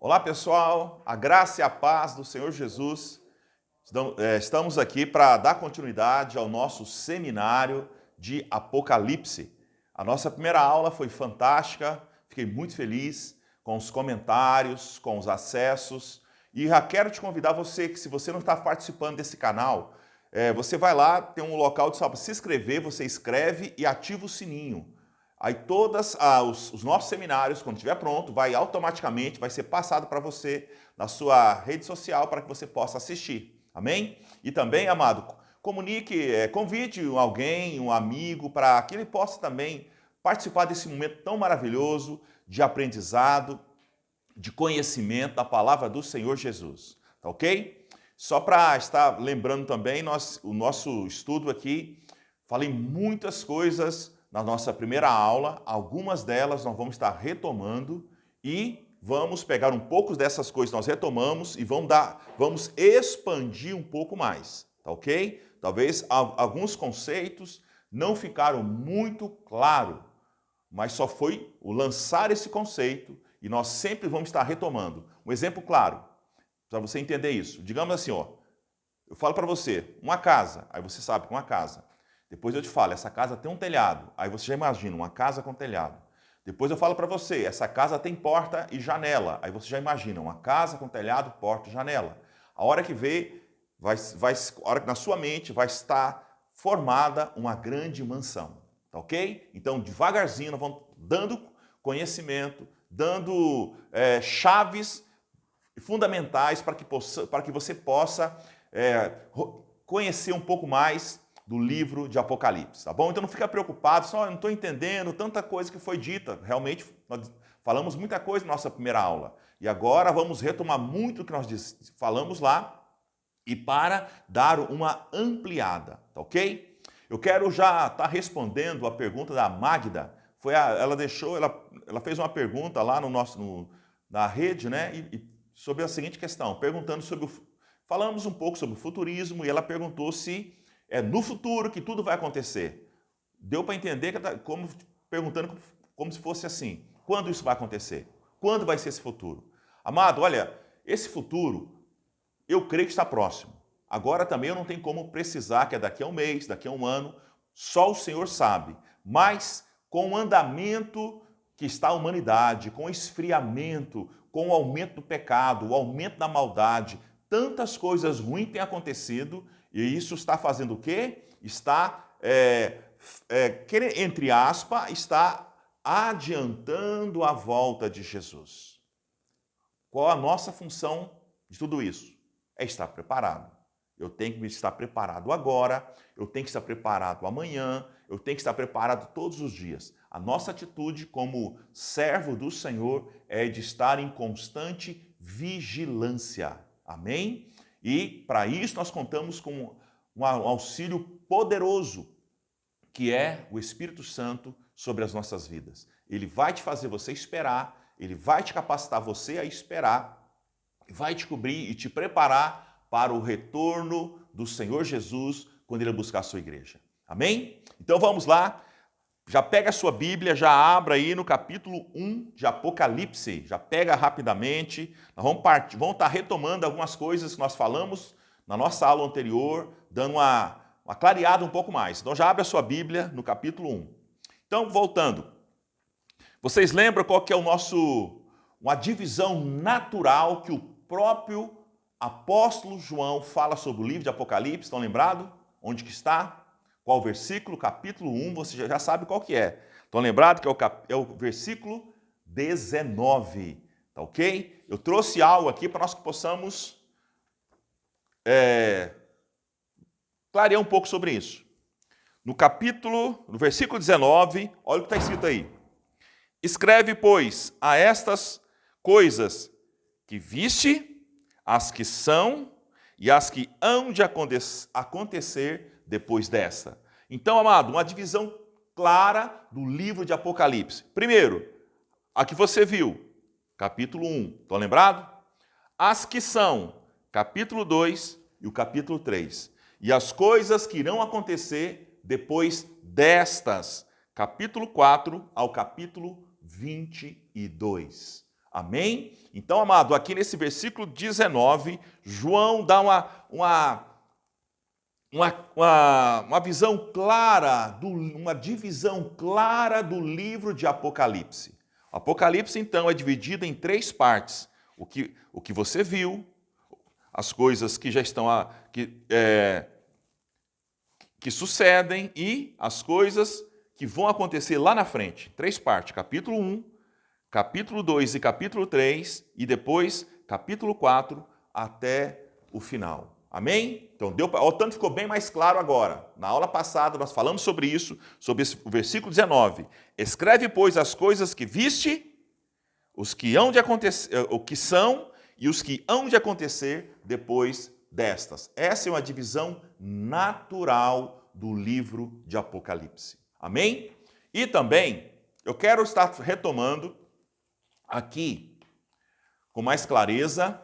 Olá pessoal, a graça e a paz do Senhor Jesus. Estamos aqui para dar continuidade ao nosso seminário de Apocalipse. A nossa primeira aula foi fantástica, fiquei muito feliz com os comentários, com os acessos. E já quero te convidar você, que se você não está participando desse canal, você vai lá, tem um local para se inscrever, você escreve e ativa o sininho. Aí todos os nossos seminários, quando estiver pronto, vai ser passado para você na sua rede social para que você possa assistir. Amém? E também, amado, convide alguém, um amigo, para que ele possa também participar desse momento tão maravilhoso de aprendizado, de conhecimento da palavra do Senhor Jesus. Tá ok? Só para estar lembrando também, o nosso estudo aqui, falei muitas coisas na nossa primeira aula, algumas delas nós vamos estar retomando e vamos pegar um pouco dessas coisas que nós retomamos e vamos expandir um pouco mais, tá ok? Talvez alguns conceitos não ficaram muito claros, mas só foi o lançar esse conceito e nós sempre vamos estar retomando. Um exemplo claro, para você entender isso. Digamos assim, ó, eu falo para você, uma casa, aí você sabe que uma casa. Depois eu te falo, essa casa tem um telhado. Aí você já imagina, uma casa com telhado. Depois eu falo para você, essa casa tem porta e janela. Aí você já imagina, uma casa com telhado, porta e janela. A hora que vê, a hora que na sua mente vai estar formada uma grande mansão. Tá ok? Então, devagarzinho, nós vamos dando conhecimento, dando chaves fundamentais para que você possa conhecer um pouco mais do livro de Apocalipse, tá bom? Então não fica preocupado, só não estou entendendo tanta coisa que foi dita. Realmente, nós falamos muita coisa na nossa primeira aula. E agora vamos retomar muito o que nós falamos lá e para dar uma ampliada, tá ok? Eu quero já estar respondendo a pergunta da Magda. Ela fez uma pergunta lá na rede, né? Sobre a seguinte questão, falamos um pouco sobre o futurismo e ela perguntou se é no futuro que tudo vai acontecer. Deu para entender que perguntando como se fosse assim. Quando isso vai acontecer? Quando vai ser esse futuro? Amado, olha, esse futuro eu creio que está próximo. Agora também eu não tenho como precisar que é daqui a um mês, daqui a um ano. Só o Senhor sabe. Mas com o andamento que está a humanidade, com o esfriamento, com o aumento do pecado, o aumento da maldade, tantas coisas ruins têm acontecido. E isso está fazendo o quê? Está, entre aspas, está adiantando a volta de Jesus. Qual a nossa função de tudo isso? É estar preparado. Eu tenho que estar preparado agora, eu tenho que estar preparado amanhã, eu tenho que estar preparado todos os dias. A nossa atitude como servo do Senhor é de estar em constante vigilância. Amém? E para isso nós contamos com um auxílio poderoso, que é o Espírito Santo sobre as nossas vidas. Ele vai te fazer você esperar, ele vai te capacitar você a esperar, vai te cobrir e te preparar para o retorno do Senhor Jesus quando ele buscar a sua igreja. Amém? Então vamos lá. Já pega a sua Bíblia, já abra aí no capítulo 1 de Apocalipse, já pega rapidamente, nós vamos estar retomando algumas coisas que nós falamos na nossa aula anterior, dando uma clareada um pouco mais. Então já abre a sua Bíblia no capítulo 1. Então, voltando, vocês lembram qual que é uma divisão natural que o próprio apóstolo João fala sobre o livro de Apocalipse? Estão lembrados? Onde que está? Qual versículo? Capítulo 1, você já sabe qual que é. Estão lembrados que é o versículo 19, tá ok? Eu trouxe algo aqui para nós que possamos clarear um pouco sobre isso. No versículo 19, olha o que está escrito aí. Escreve, pois, a estas coisas que viste, as que são e as que hão de acontecer depois dessa. Então, amado, uma divisão clara do livro de Apocalipse. Primeiro, a que você viu, capítulo 1, estão lembrados? As que são, capítulo 2 e o capítulo 3. E as coisas que irão acontecer depois destas, capítulo 4 ao capítulo 22. Amém? Então, amado, aqui nesse versículo 19, João dá uma visão clara, uma divisão clara do livro de Apocalipse. O Apocalipse, então, é dividido em 3 partes. O que você viu, as coisas que já estão, que sucedem e as coisas que vão acontecer lá na frente. 3 partes, capítulo 1, capítulo 2 e capítulo 3, e depois capítulo 4 até o final. Amém? Então, o tanto ficou bem mais claro agora. Na aula passada nós falamos sobre isso, sobre o versículo 19. Escreve, pois, as coisas que viste, os que hão de acontecer, o que são e os que hão de acontecer depois destas. Essa é uma divisão natural do livro de Apocalipse. Amém? E também, eu quero estar retomando aqui, com mais clareza,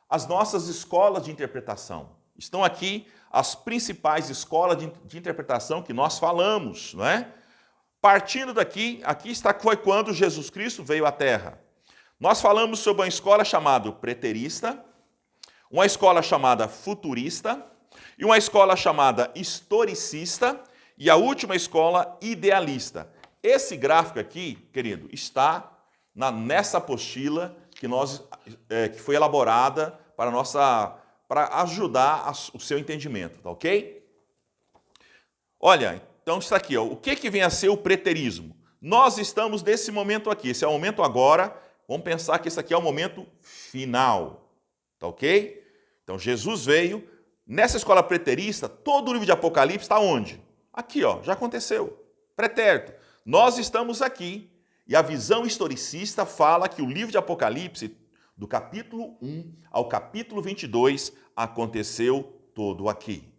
as nossas escolas de interpretação. Estão aqui as principais escolas de interpretação que nós falamos, não é? Partindo daqui, foi quando Jesus Cristo veio à Terra. Nós falamos sobre uma escola chamada preterista, uma escola chamada futurista e uma escola chamada historicista e a última escola idealista. Esse gráfico aqui, querido, está nessa apostila que foi elaborada para ajudar o seu entendimento, tá ok? Olha, então está aqui, ó, o que vem a ser o preterismo? Nós estamos nesse momento aqui, esse é o momento agora, vamos pensar que esse aqui é o momento final, tá ok? Então Jesus veio, nessa escola preterista, todo o livro de Apocalipse está onde? Aqui, ó, já aconteceu, pretérito. Nós estamos aqui, e a visão historicista fala que o livro de Apocalipse, do capítulo 1 ao capítulo 22, aconteceu todo aqui.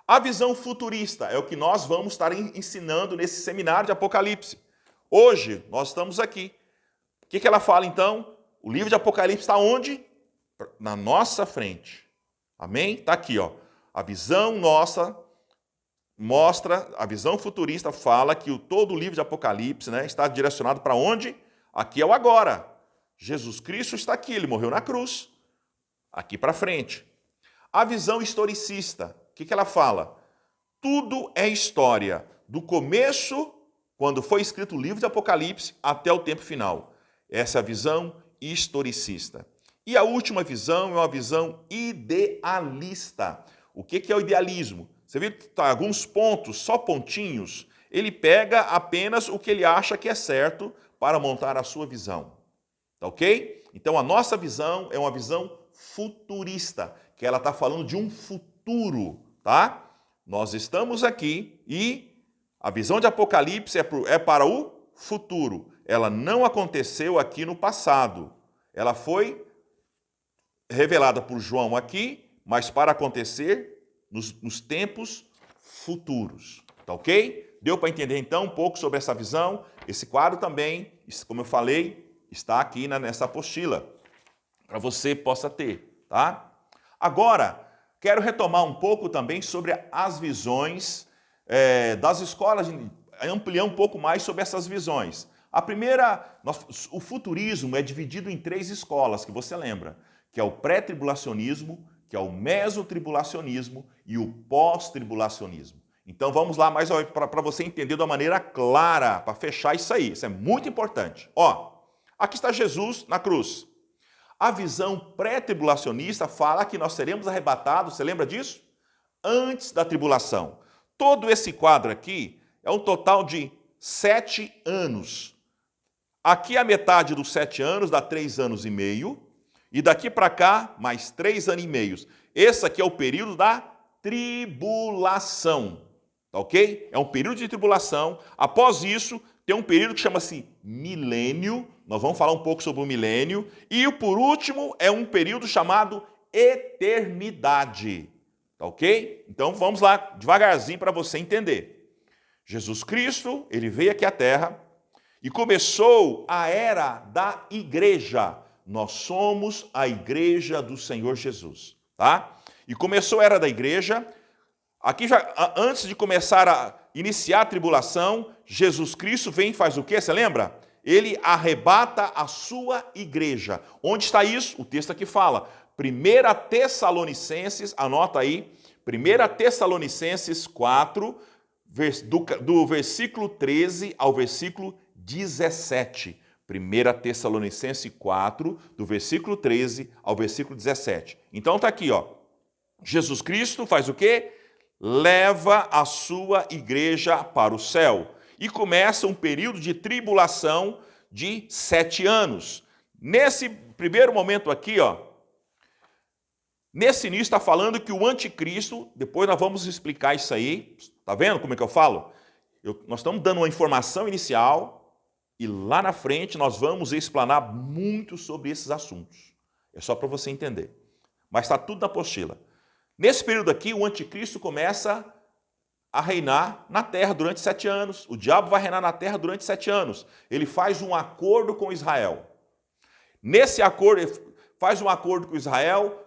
A visão futurista é o que nós vamos estar ensinando nesse seminário de Apocalipse. Hoje, nós estamos aqui. O que ela fala, então? O livro de Apocalipse está onde? Na nossa frente. Amém? Está aqui, ó. A visão nossa mostra, a visão futurista fala que todo o livro de Apocalipse, né, está direcionado para onde? Aqui é o agora. Jesus Cristo está aqui, ele morreu na cruz. Aqui para frente. A visão historicista, o que ela fala? Tudo é história, do começo, quando foi escrito o livro de Apocalipse, até o tempo final. Essa é a visão historicista. E a última visão é uma visão idealista. O que é o idealismo? Você viu que tá, alguns pontos, só pontinhos, ele pega apenas o que ele acha que é certo para montar a sua visão. Tá ok? Então a nossa visão é uma visão futurista, que ela está falando de um futuro, tá? Nós estamos aqui e a visão de Apocalipse é para o futuro. Ela não aconteceu aqui no passado. Ela foi revelada por João aqui, mas para acontecer nos tempos futuros. Tá ok? Deu para entender então um pouco sobre essa visão? Esse quadro também, como eu falei, está aqui nessa apostila, para você possa ter, tá? Agora, quero retomar um pouco também sobre as visões das escolas, ampliar um pouco mais sobre essas visões. A primeira, o futurismo é dividido em 3 escolas, que você lembra, que é o pré-tribulacionismo, que é o mesotribulacionismo e o pós-tribulacionismo. Então vamos lá mais para você entender de uma maneira clara, para fechar isso aí. Isso é muito importante. Ó, aqui está Jesus na cruz. A visão pré-tribulacionista fala que nós seremos arrebatados, você lembra disso? Antes da tribulação. Todo esse quadro aqui é um total de 7 anos. Aqui a metade dos 7 anos dá 3 anos e meio. E daqui para cá, mais 3 anos e meio. Esse aqui é o período da tribulação. Tá ok? É um período de tribulação. Após isso, tem um período que chama-se milênio. Nós vamos falar um pouco sobre o milênio. E, por último, é um período chamado eternidade. Tá ok? Então, vamos lá devagarzinho para você entender. Jesus Cristo, ele veio aqui à Terra e começou a era da igreja. Nós somos a igreja do Senhor Jesus, tá? E começou a era da igreja. Aqui, antes de começar a iniciar a tribulação, Jesus Cristo vem e faz o quê? Você lembra? ele arrebata a sua igreja. Onde está isso? O texto aqui fala. 1 Tessalonicenses, anota aí, 1 Tessalonicenses 4, do versículo 13 ao versículo 17. 1 Tessalonicenses 4, do versículo 13 ao versículo 17. Então está aqui, ó. Jesus Cristo faz o quê? Leva a sua igreja para o céu. E começa um período de tribulação de 7 anos. Nesse primeiro momento aqui, ó, nesse início está falando que o anticristo, depois nós vamos explicar isso aí, tá vendo como é que eu falo? Nós estamos dando uma informação inicial e lá na frente nós vamos explanar muito sobre esses assuntos. É só para você entender. Mas está tudo na apostila. Nesse período aqui, o anticristo começa a reinar na terra durante 7 anos. O diabo vai reinar na terra durante 7 anos. Ele faz um acordo com Israel. Nesse acordo, ele faz um acordo com Israel,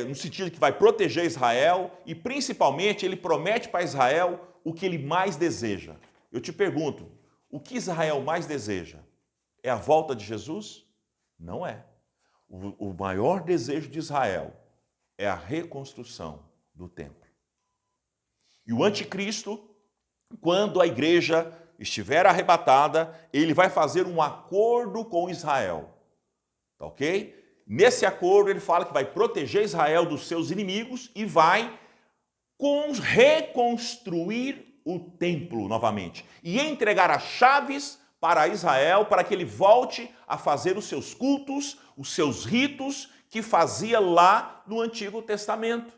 no sentido de que vai proteger Israel e, principalmente, ele promete para Israel o que ele mais deseja. Eu te pergunto, o que Israel mais deseja? É a volta de Jesus? Não é. O maior desejo de Israel é a reconstrução do templo. E o anticristo, quando a igreja estiver arrebatada, ele vai fazer um acordo com Israel. Tá ok? Nesse acordo ele fala que vai proteger Israel dos seus inimigos e vai reconstruir o templo novamente. E entregar as chaves para Israel para que ele volte a fazer os seus cultos, os seus ritos que fazia lá no Antigo Testamento.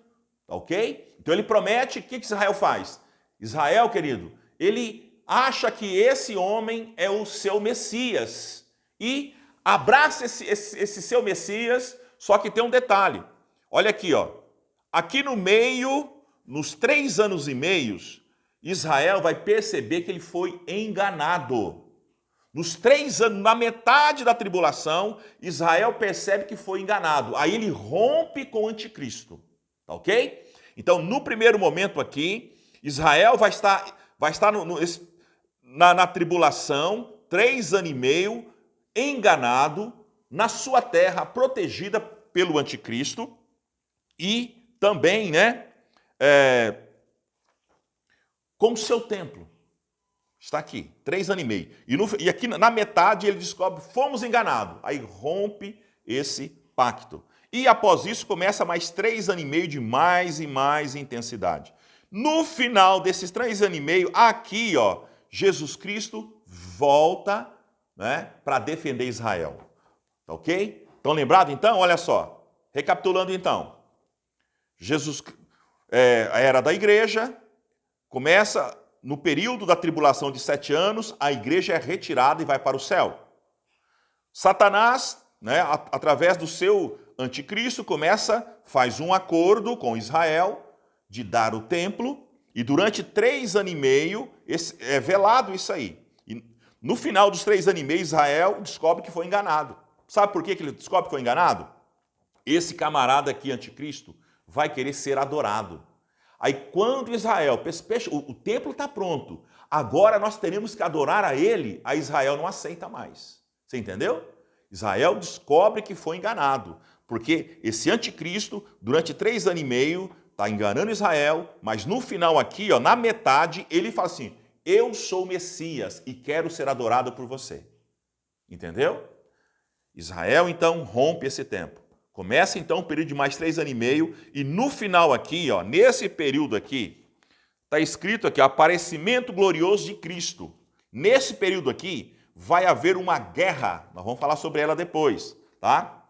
Tá ok? Então ele promete, o que Israel faz? Israel, querido, ele acha que esse homem é o seu Messias e abraça esse seu Messias, só que tem um detalhe. Olha aqui, ó. Aqui no meio, nos 3 anos e meio, Israel vai perceber que ele foi enganado. Nos 3 anos, na metade da tribulação, Israel percebe que foi enganado. Aí ele rompe com o anticristo. Tá ok? Então, no primeiro momento aqui, Israel vai estar na tribulação, 3 anos e meio, enganado, na sua terra, protegida pelo anticristo, e também, com o seu templo. Está aqui, 3 anos e meio. E aqui na metade ele descobre, fomos enganados. Aí rompe esse pacto. E após isso começa mais 3 anos e meio de mais e mais intensidade. No final desses 3 anos e meio, aqui, ó, Jesus Cristo volta, para defender Israel. Tá ok? Estão lembrados então? Olha só. Recapitulando então. Jesus, a era da igreja, começa no período da tribulação de 7 anos, a igreja é retirada e vai para o céu. Satanás, através do seu anticristo, faz um acordo com Israel de dar o templo, e durante 3 anos e meio é velado isso aí. E no final dos 3 anos e meio, Israel descobre que foi enganado. Sabe por que ele descobre que foi enganado? Esse camarada aqui, anticristo, vai querer ser adorado. Aí quando Israel, o templo está pronto, agora nós teremos que adorar a ele, a Israel não aceita mais. Você entendeu? Israel descobre que foi enganado, porque esse anticristo, durante 3 anos e meio, está enganando Israel, mas no final aqui, ó, na metade, ele fala assim, eu sou o Messias e quero ser adorado por você. Entendeu? Israel, então, rompe esse tempo. Começa, então, um período de mais 3 anos e meio, e no final aqui, ó, nesse período aqui, está escrito aqui, aparecimento glorioso de Cristo. Nesse período aqui, vai haver uma guerra, nós vamos falar sobre ela depois, tá?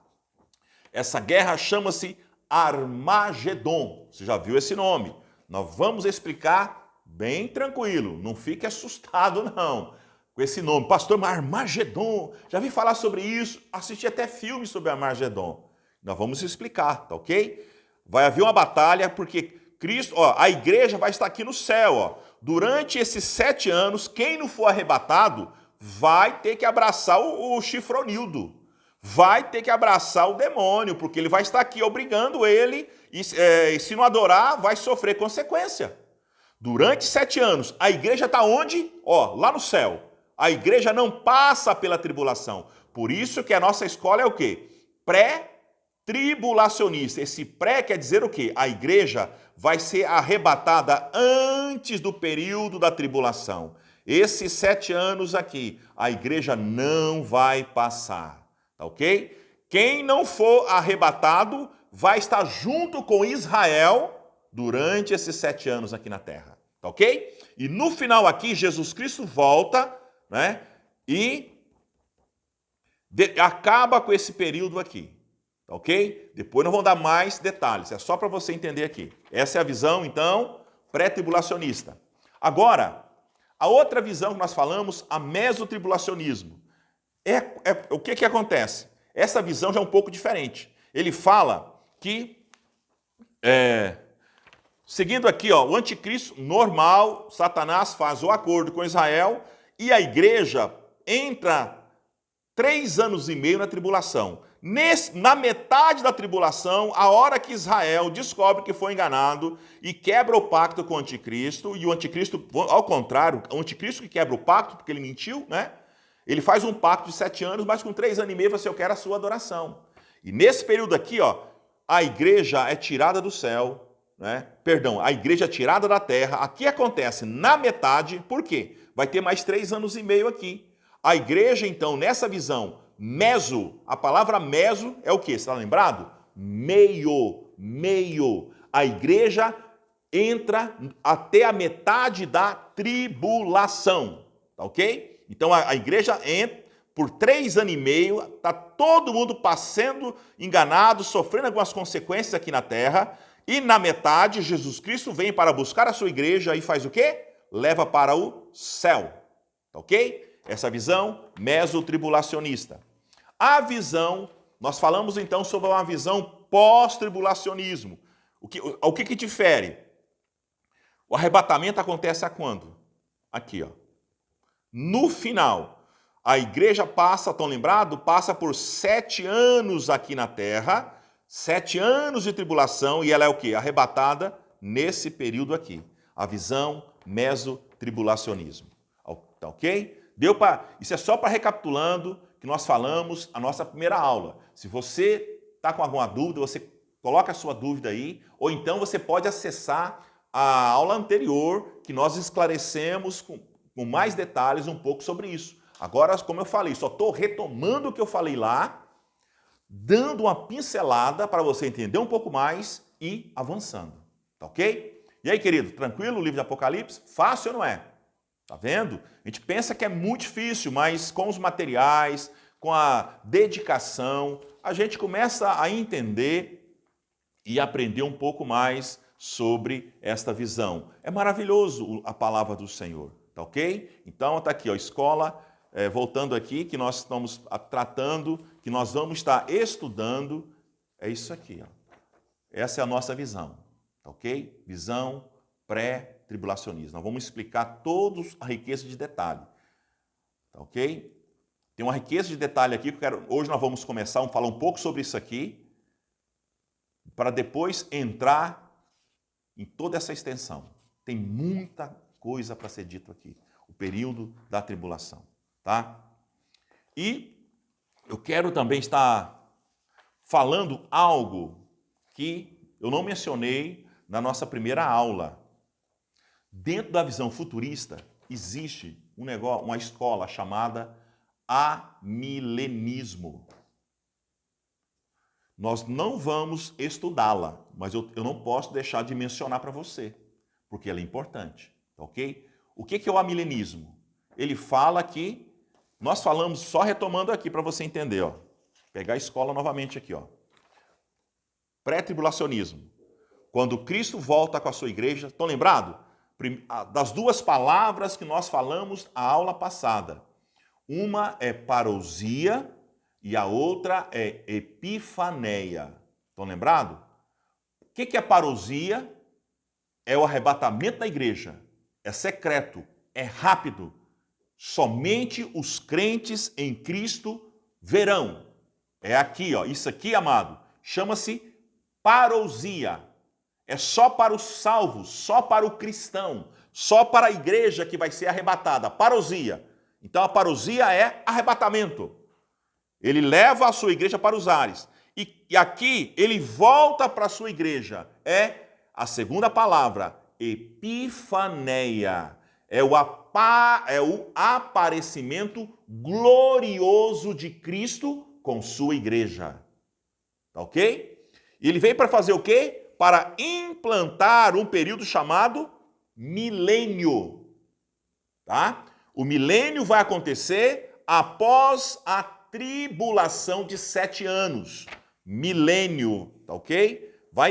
Essa guerra chama-se Armagedon, você já viu esse nome. Nós vamos explicar bem tranquilo, não fique assustado não, com esse nome. Pastor, mas Armagedon, já vi falar sobre isso, assisti até filme sobre Armagedon. Nós vamos explicar, tá ok? Vai haver uma batalha porque Cristo, ó, a igreja vai estar aqui no céu, ó. Durante esses 7 anos, quem não for arrebatado vai ter que abraçar o chifronildo, vai ter que abraçar o demônio, porque ele vai estar aqui obrigando ele, e se não adorar, vai sofrer consequência. Durante 7 anos, a igreja está onde? Ó, lá no céu. A igreja não passa pela tribulação. Por isso que a nossa escola é o quê? Pré-tribulacionista. Esse pré quer dizer o quê? A igreja vai ser arrebatada antes do período da tribulação. Esses 7 anos aqui, a igreja não vai passar, tá ok? Quem não for arrebatado vai estar junto com Israel durante esses 7 anos aqui na terra, tá ok? E no final aqui, Jesus Cristo volta, né? E acaba com esse período aqui, tá ok? Depois não vão dar mais detalhes, é só para você entender aqui. Essa é a visão, então, pré-tribulacionista. Agora, a outra visão que nós falamos, a mesotribulacionismo. O que acontece? Essa visão já é um pouco diferente. Ele fala que, seguindo aqui, ó, o anticristo normal, Satanás faz o acordo com Israel e a igreja entra 3 anos e meio na tribulação. Na metade da tribulação, a hora que Israel descobre que foi enganado e quebra o pacto com o anticristo, e o anticristo, ao contrário, o anticristo que quebra o pacto, porque ele mentiu, né? Ele faz um pacto de 7 anos, mas com 3 anos e meio você, eu quero a sua adoração. E nesse período aqui, ó, a igreja é tirada do céu, né? Perdão, a igreja é tirada da terra. Aqui acontece na metade, por quê? Vai ter mais 3 anos e meio aqui. A igreja, então, nessa visão, meso, a palavra meso é o quê? Você está lembrado? Meio. A igreja entra até a metade da tribulação, tá ok? Então a igreja entra por 3 anos e meio, está todo mundo passando enganado, sofrendo algumas consequências aqui na terra, e na metade Jesus Cristo vem para buscar a sua igreja e faz o quê? Leva para o céu, tá ok? Essa visão mesotribulacionista. A visão, nós falamos então sobre uma visão pós-tribulacionismo. O que difere? O arrebatamento acontece a quando? Aqui, ó. No final, a igreja passa, estão lembrados? Passa por 7 anos aqui na terra, 7 anos de tribulação, e ela é o quê? Arrebatada nesse período aqui. A visão mesotribulacionismo. Tá ok? Isso é só para recapitulando que nós falamos a nossa primeira aula. Se você está com alguma dúvida, você coloca a sua dúvida aí, ou então você pode acessar a aula anterior que nós esclarecemos com mais detalhes um pouco sobre isso. Agora, como eu falei, só estou retomando o que eu falei lá, dando uma pincelada para você entender um pouco mais e avançando. Tá ok? E aí, querido, tranquilo o livro de Apocalipse? Fácil ou não é? Tá vendo? A gente pensa que é muito difícil, mas com os materiais, com a dedicação, a gente começa a entender e aprender um pouco mais sobre esta visão. É maravilhoso a palavra do Senhor, tá ok? Então tá aqui, ó, escola, voltando aqui, que nós estamos tratando, que nós vamos estar estudando, é isso aqui, ó. Essa é a nossa visão, tá ok? Visão pré-tribulacionismo. Nós vamos explicar todos a riqueza de detalhe, tá ok? Tem uma riqueza de detalhe aqui que hoje nós vamos começar a falar um pouco sobre isso aqui, para depois entrar em toda essa extensão. Tem muita coisa para ser dito aqui. O período da tribulação, tá? E eu quero também estar falando algo que eu não mencionei na nossa primeira aula. Dentro da visão futurista, existe uma escola chamada amilenismo. Nós não vamos estudá-la, mas eu não posso deixar de mencionar para você, porque ela é importante, ok? O que é o amilenismo? Ele fala que, nós falamos, só retomando aqui para você entender, ó. Pegar a escola novamente aqui, ó. Pré-tribulacionismo. Quando Cristo volta com a sua igreja, estão lembrados? Das duas palavras que nós falamos a aula passada. Uma é parousia e a outra é epifaneia. Estão lembrados? O que é parousia? É o arrebatamento da igreja. É secreto, é rápido. Somente os crentes em Cristo verão. É aqui, ó. Isso aqui, amado, chama-se parousia. É só para os salvos, só para o cristão, só para a igreja que vai ser arrebatada. Parousia. Então a parousia é arrebatamento. Ele leva a sua igreja para os ares. E aqui ele volta para a sua igreja. É a segunda palavra, epifaneia. É o aparecimento glorioso de Cristo com sua igreja. Tá ok? E ele veio para fazer o quê? Para implantar um período chamado milênio. Tá? O milênio vai acontecer após a tribulação de 7 anos. Milênio, tá ok?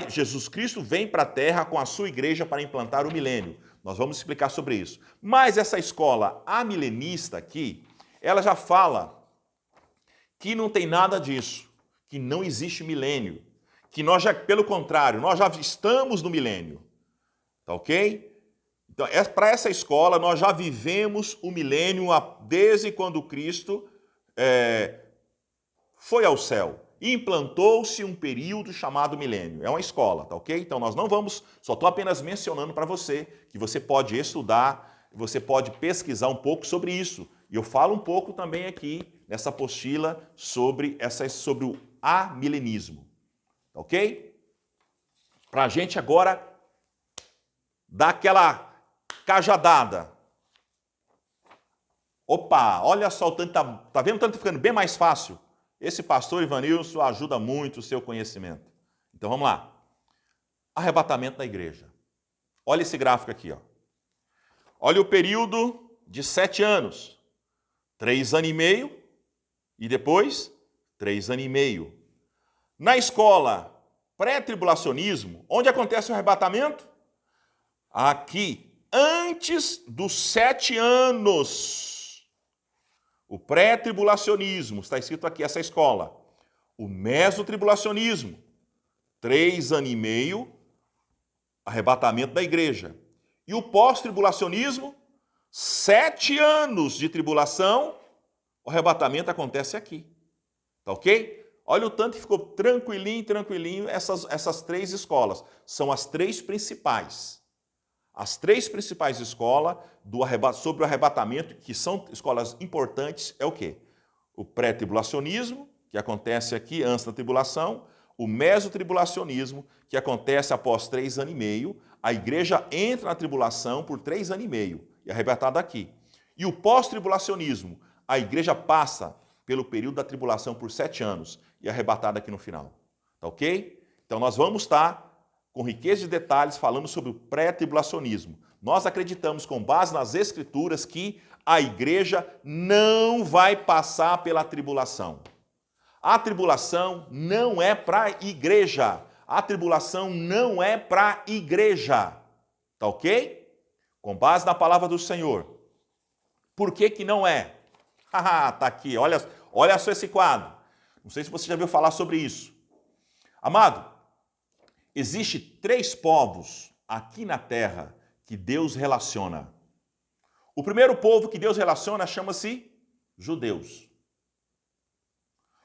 Jesus Cristo vem para a terra com a sua igreja para implantar o milênio. Nós vamos explicar sobre isso. Mas essa escola amilenista aqui, ela já fala que não tem nada disso, que não existe milênio, que nós já, pelo contrário, nós já estamos no milênio. Tá ok? Então, para essa escola, nós já vivemos o milênio desde quando Cristo foi ao céu. E implantou-se um período chamado milênio. É uma escola, tá ok? Então nós não vamos, só estou apenas mencionando para você que você pode estudar, você pode pesquisar um pouco sobre isso. E eu falo um pouco também aqui nessa apostila sobre o amilenismo, tá ok? Para a gente agora dar aquela cajadada. Opa, olha só o tanto, tá vendo o tanto ficando bem mais fácil? Esse pastor Ivanilson ajuda muito o seu conhecimento. Então vamos lá. Arrebatamento da igreja. Olha esse gráfico aqui, ó. Olha o período de 7 anos. 3 anos e meio e depois 3 anos e meio. Na escola pré-tribulacionismo, onde acontece o arrebatamento? Aqui, antes dos 7 anos. O pré-tribulacionismo, está escrito aqui, essa escola. O mesotribulacionismo, 3 anos e meio, arrebatamento da igreja. E o pós-tribulacionismo, 7 anos de tribulação, o arrebatamento acontece aqui. Tá ok? Olha o tanto que ficou tranquilinho, essas 3 escolas. São as 3 principais. As 3 principais escolas sobre o arrebatamento, que são escolas importantes, é o quê? O pré-tribulacionismo, que acontece aqui antes da tribulação, o mesotribulacionismo, que acontece após 3 anos e meio, a igreja entra na tribulação por 3 anos e meio, e é arrebatada aqui. E o pós-tribulacionismo, a igreja passa pelo período da tribulação por 7 anos, e é arrebatada aqui no final. Tá ok? Então nós vamos estar com riqueza de detalhes, falando sobre o pré-tribulacionismo. Nós acreditamos, com base nas Escrituras, que a igreja não vai passar pela tribulação. A tribulação não é para a igreja. A tribulação não é para a igreja. Tá ok? Com base na palavra do Senhor. Por que que não é? Tá aqui, olha só esse quadro. Não sei se você já ouviu falar sobre isso. Amado, existe 3 povos aqui na terra que Deus relaciona. O primeiro povo que Deus relaciona chama-se judeus.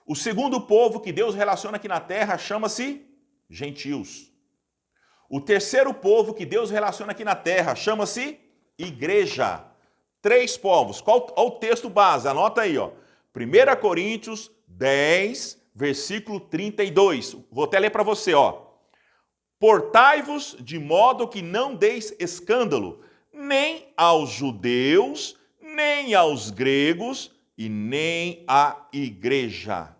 O segundo povo que Deus relaciona aqui na terra chama-se gentios. O terceiro povo que Deus relaciona aqui na terra chama-se igreja. 3 povos. Qual o texto base? Anota aí, ó. 1 Coríntios 10, versículo 32. Vou até ler para você, ó. Portai-vos de modo que não deis escândalo, nem aos judeus, nem aos gregos e nem à igreja.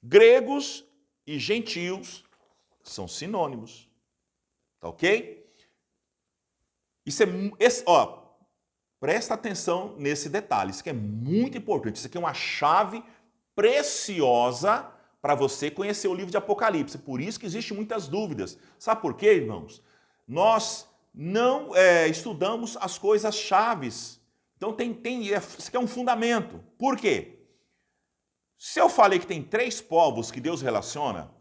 Gregos e gentios são sinônimos. Tá ok? Presta atenção nesse detalhe. Isso aqui é muito importante. Isso aqui é uma chave preciosa para você conhecer o livro de Apocalipse. Por isso que existem muitas dúvidas. Sabe por quê, irmãos? Nós não estudamos as coisas chaves. Então isso aqui é um fundamento. Por quê? Se eu falei que tem 3 povos que Deus relaciona,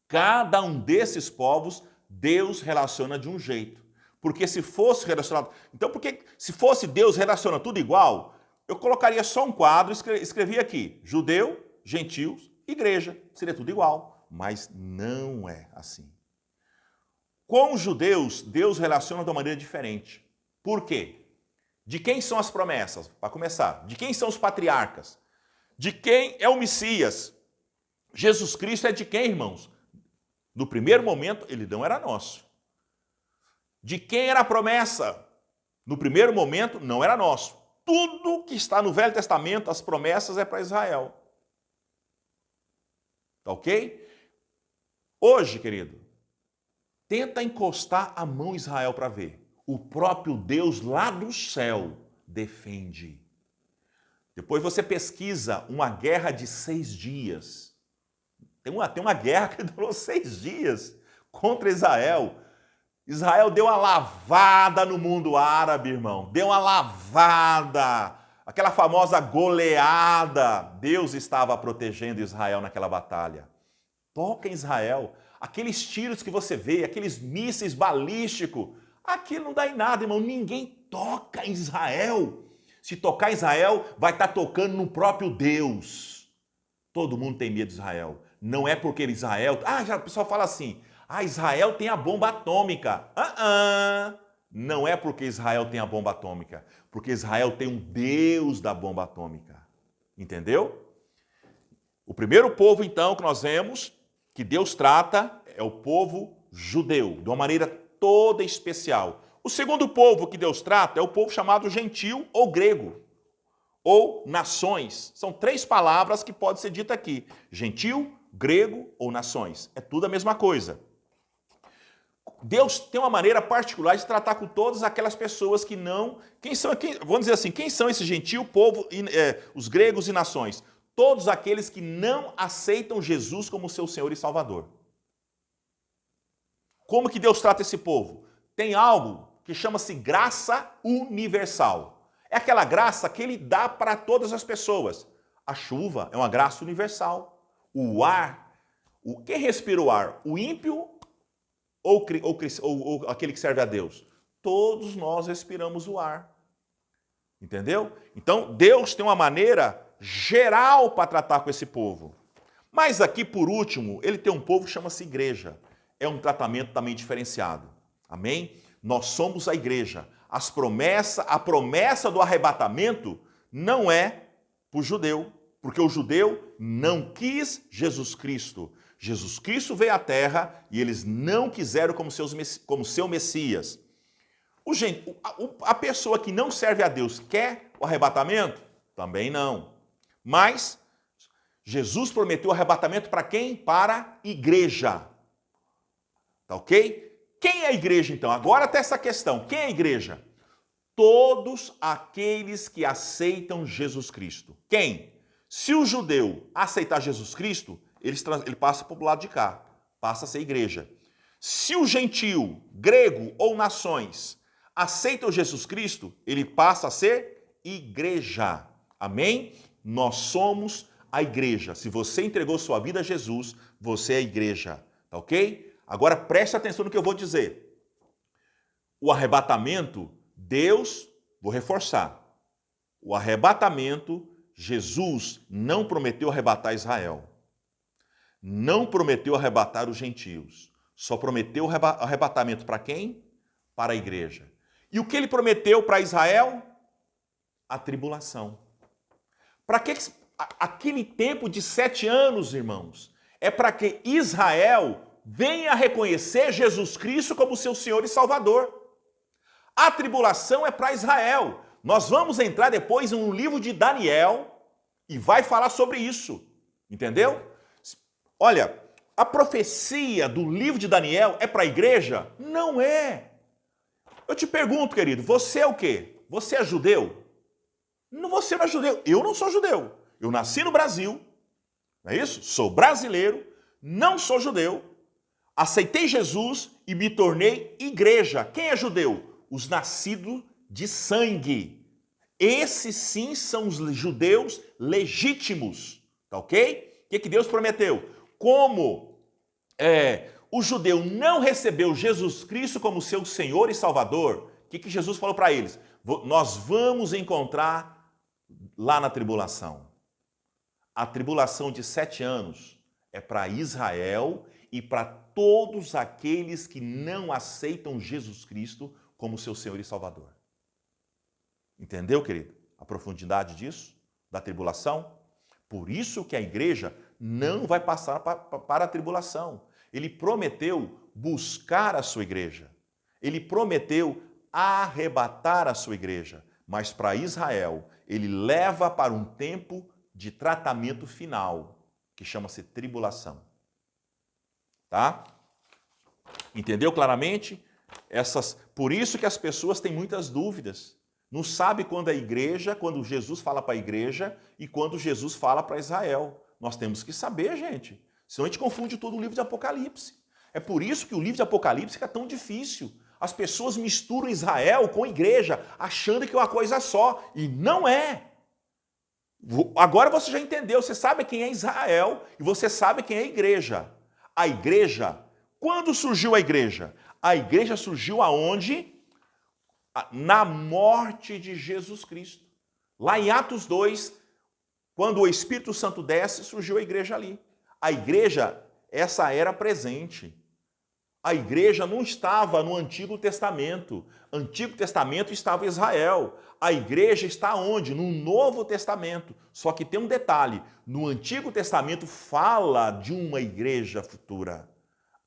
cada um desses povos Deus relaciona de um jeito. Porque se fosse relacionado... Então, se fosse Deus relaciona tudo igual, eu colocaria só um quadro e escrevia aqui, judeu, gentios, igreja, seria tudo igual, mas não é assim. Com os judeus, Deus relaciona de uma maneira diferente. Por quê? De quem são as promessas? Para começar, de quem são os patriarcas? De quem é o Messias? Jesus Cristo é de quem, irmãos? No primeiro momento, ele não era nosso. De quem era a promessa? No primeiro momento, não era nosso. Tudo que está no Velho Testamento, as promessas, é para Israel. Tá ok? Hoje, querido, tenta encostar a mão em Israel para ver. O próprio Deus lá do céu defende. Depois você pesquisa uma guerra de 6 dias. Tem uma guerra que durou 6 dias contra Israel. Israel deu uma lavada no mundo árabe, irmão. Deu uma lavada. Aquela famosa goleada. Deus estava protegendo Israel naquela batalha. Toca em Israel. Aqueles tiros que você vê, aqueles mísseis balísticos, aquilo não dá em nada, irmão. Ninguém toca em Israel. Se tocar em Israel, vai estar tocando no próprio Deus. Todo mundo tem medo de Israel. Não é porque Israel... já o pessoal fala assim, Israel tem a bomba atômica. Não é porque Israel tem a bomba atômica. Porque Israel tem um Deus da bomba atômica. Entendeu? O primeiro povo, então, que nós vemos, que Deus trata, é o povo judeu, de uma maneira toda especial. O segundo povo que Deus trata é o povo chamado gentil ou grego, ou nações. São 3 palavras que podem ser ditas aqui. Gentil, grego ou nações. É tudo a mesma coisa. Deus tem uma maneira particular de tratar com todas aquelas pessoas que não... vamos dizer assim, quem são esse gentil, povo, os gregos e nações? Todos aqueles que não aceitam Jesus como seu Senhor e Salvador. Como que Deus trata esse povo? Tem algo que chama-se graça universal. É aquela graça que ele dá para todas as pessoas. A chuva é uma graça universal. O ar, quem respira o ar? O ímpio ou aquele que serve a Deus? Todos nós respiramos o ar. Entendeu? Então, Deus tem uma maneira geral para tratar com esse povo. Mas aqui, por último, ele tem um povo que chama-se igreja. É um tratamento também diferenciado. Amém? Nós somos a igreja. A promessa do arrebatamento não é para o judeu, porque o judeu não quis Jesus Cristo. Jesus Cristo veio à terra e eles não quiseram como seu Messias. A pessoa que não serve a Deus quer o arrebatamento? Também não. Mas Jesus prometeu o arrebatamento para quem? Para a igreja. Tá ok? Quem é a igreja então? Agora tem essa questão. Quem é a igreja? Todos aqueles que aceitam Jesus Cristo. Quem? Se o judeu aceitar Jesus Cristo, ele passa para o lado de cá. Passa a ser igreja. Se o gentil, grego ou nações aceitam Jesus Cristo, ele passa a ser igreja. Amém? Nós somos a igreja. Se você entregou sua vida a Jesus, você é a igreja. Tá ok? Agora preste atenção no que eu vou dizer. O arrebatamento, vou reforçar. O arrebatamento, Jesus não prometeu arrebatar Israel. Não prometeu arrebatar os gentios. Só prometeu arrebatamento para quem? Para a igreja. E o que ele prometeu para Israel? A tribulação. Para que aquele tempo de 7 anos, irmãos? É para que Israel venha reconhecer Jesus Cristo como seu Senhor e Salvador. A tribulação é para Israel. Nós vamos entrar depois em um livro de Daniel e vai falar sobre isso. Entendeu? Olha, a profecia do livro de Daniel é para a igreja? Não é. Eu te pergunto, querido, você é o quê? Você é judeu? Não, você não é judeu. Eu não sou judeu. Eu nasci no Brasil, não é isso? Sou brasileiro, não sou judeu. Aceitei Jesus e me tornei igreja. Quem é judeu? Os nascidos de sangue. Esses sim são os judeus legítimos. Tá ok? O que Deus prometeu? Como o judeu não recebeu Jesus Cristo como seu Senhor e Salvador, o que Jesus falou para eles? Nós vamos encontrar lá na tribulação. A tribulação de 7 anos é para Israel e para todos aqueles que não aceitam Jesus Cristo como seu Senhor e Salvador. Entendeu, querido? A profundidade disso, da tribulação? Por isso que a igreja não vai passar para a tribulação. Ele prometeu buscar a sua igreja. Ele prometeu arrebatar a sua igreja. Mas para Israel, ele leva para um tempo de tratamento final, que chama-se tribulação. Tá? Entendeu claramente? Por isso que as pessoas têm muitas dúvidas. Não sabe quando a igreja, quando Jesus fala para a igreja e quando Jesus fala para Israel. Nós temos que saber, gente. Senão a gente confunde todo o livro de Apocalipse. É por isso que o livro de Apocalipse fica tão difícil. As pessoas misturam Israel com igreja, achando que é uma coisa só. E não é. Agora você já entendeu. Você sabe quem é Israel e você sabe quem é a igreja. A igreja, quando surgiu a igreja? A igreja surgiu aonde? Na morte de Jesus Cristo. Lá em Atos 2, quando o Espírito Santo desce, surgiu a igreja ali. A igreja, essa era presente. A igreja não estava no Antigo Testamento. Antigo Testamento estava Israel. A igreja está onde? No Novo Testamento. Só que tem um detalhe. No Antigo Testamento fala de uma igreja futura.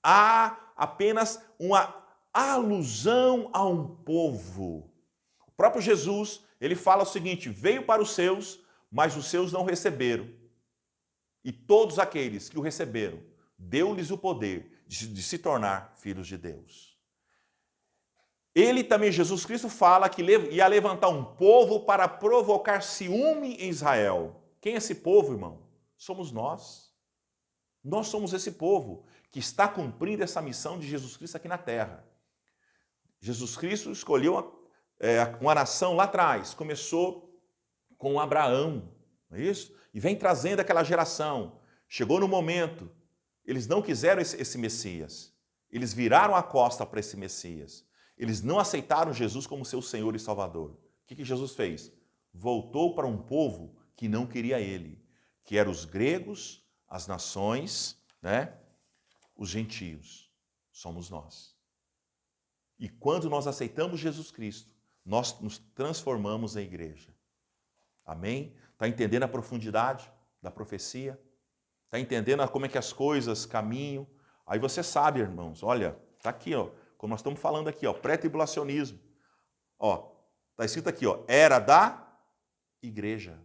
Há apenas uma alusão a um povo. O próprio Jesus, ele fala o seguinte: veio para os seus, mas os seus não receberam. E todos aqueles que o receberam, deu-lhes o poder de se tornar filhos de Deus. Ele também, Jesus Cristo, fala que ia levantar um povo para provocar ciúme em Israel. Quem é esse povo, irmão? Somos nós. Nós somos esse povo que está cumprindo essa missão de Jesus Cristo aqui na terra. Jesus Cristo escolheu uma nação lá atrás, começou com Abraão, não é isso? E vem trazendo aquela geração. Chegou no momento, eles não quiseram esse Messias. Eles viraram a costa para esse Messias. Eles não aceitaram Jesus como seu Senhor e Salvador. O que Jesus fez? Voltou para um povo que não queria ele, que eram os gregos, as nações, né? Os gentios. Somos nós. E quando nós aceitamos Jesus Cristo, nós nos transformamos em igreja. Amém? Está entendendo a profundidade da profecia? Está entendendo como é que as coisas caminham? Aí você sabe, irmãos, olha, está aqui, ó, como nós estamos falando aqui, ó, pré-tribulacionismo. Ó, está escrito aqui, ó, era da igreja.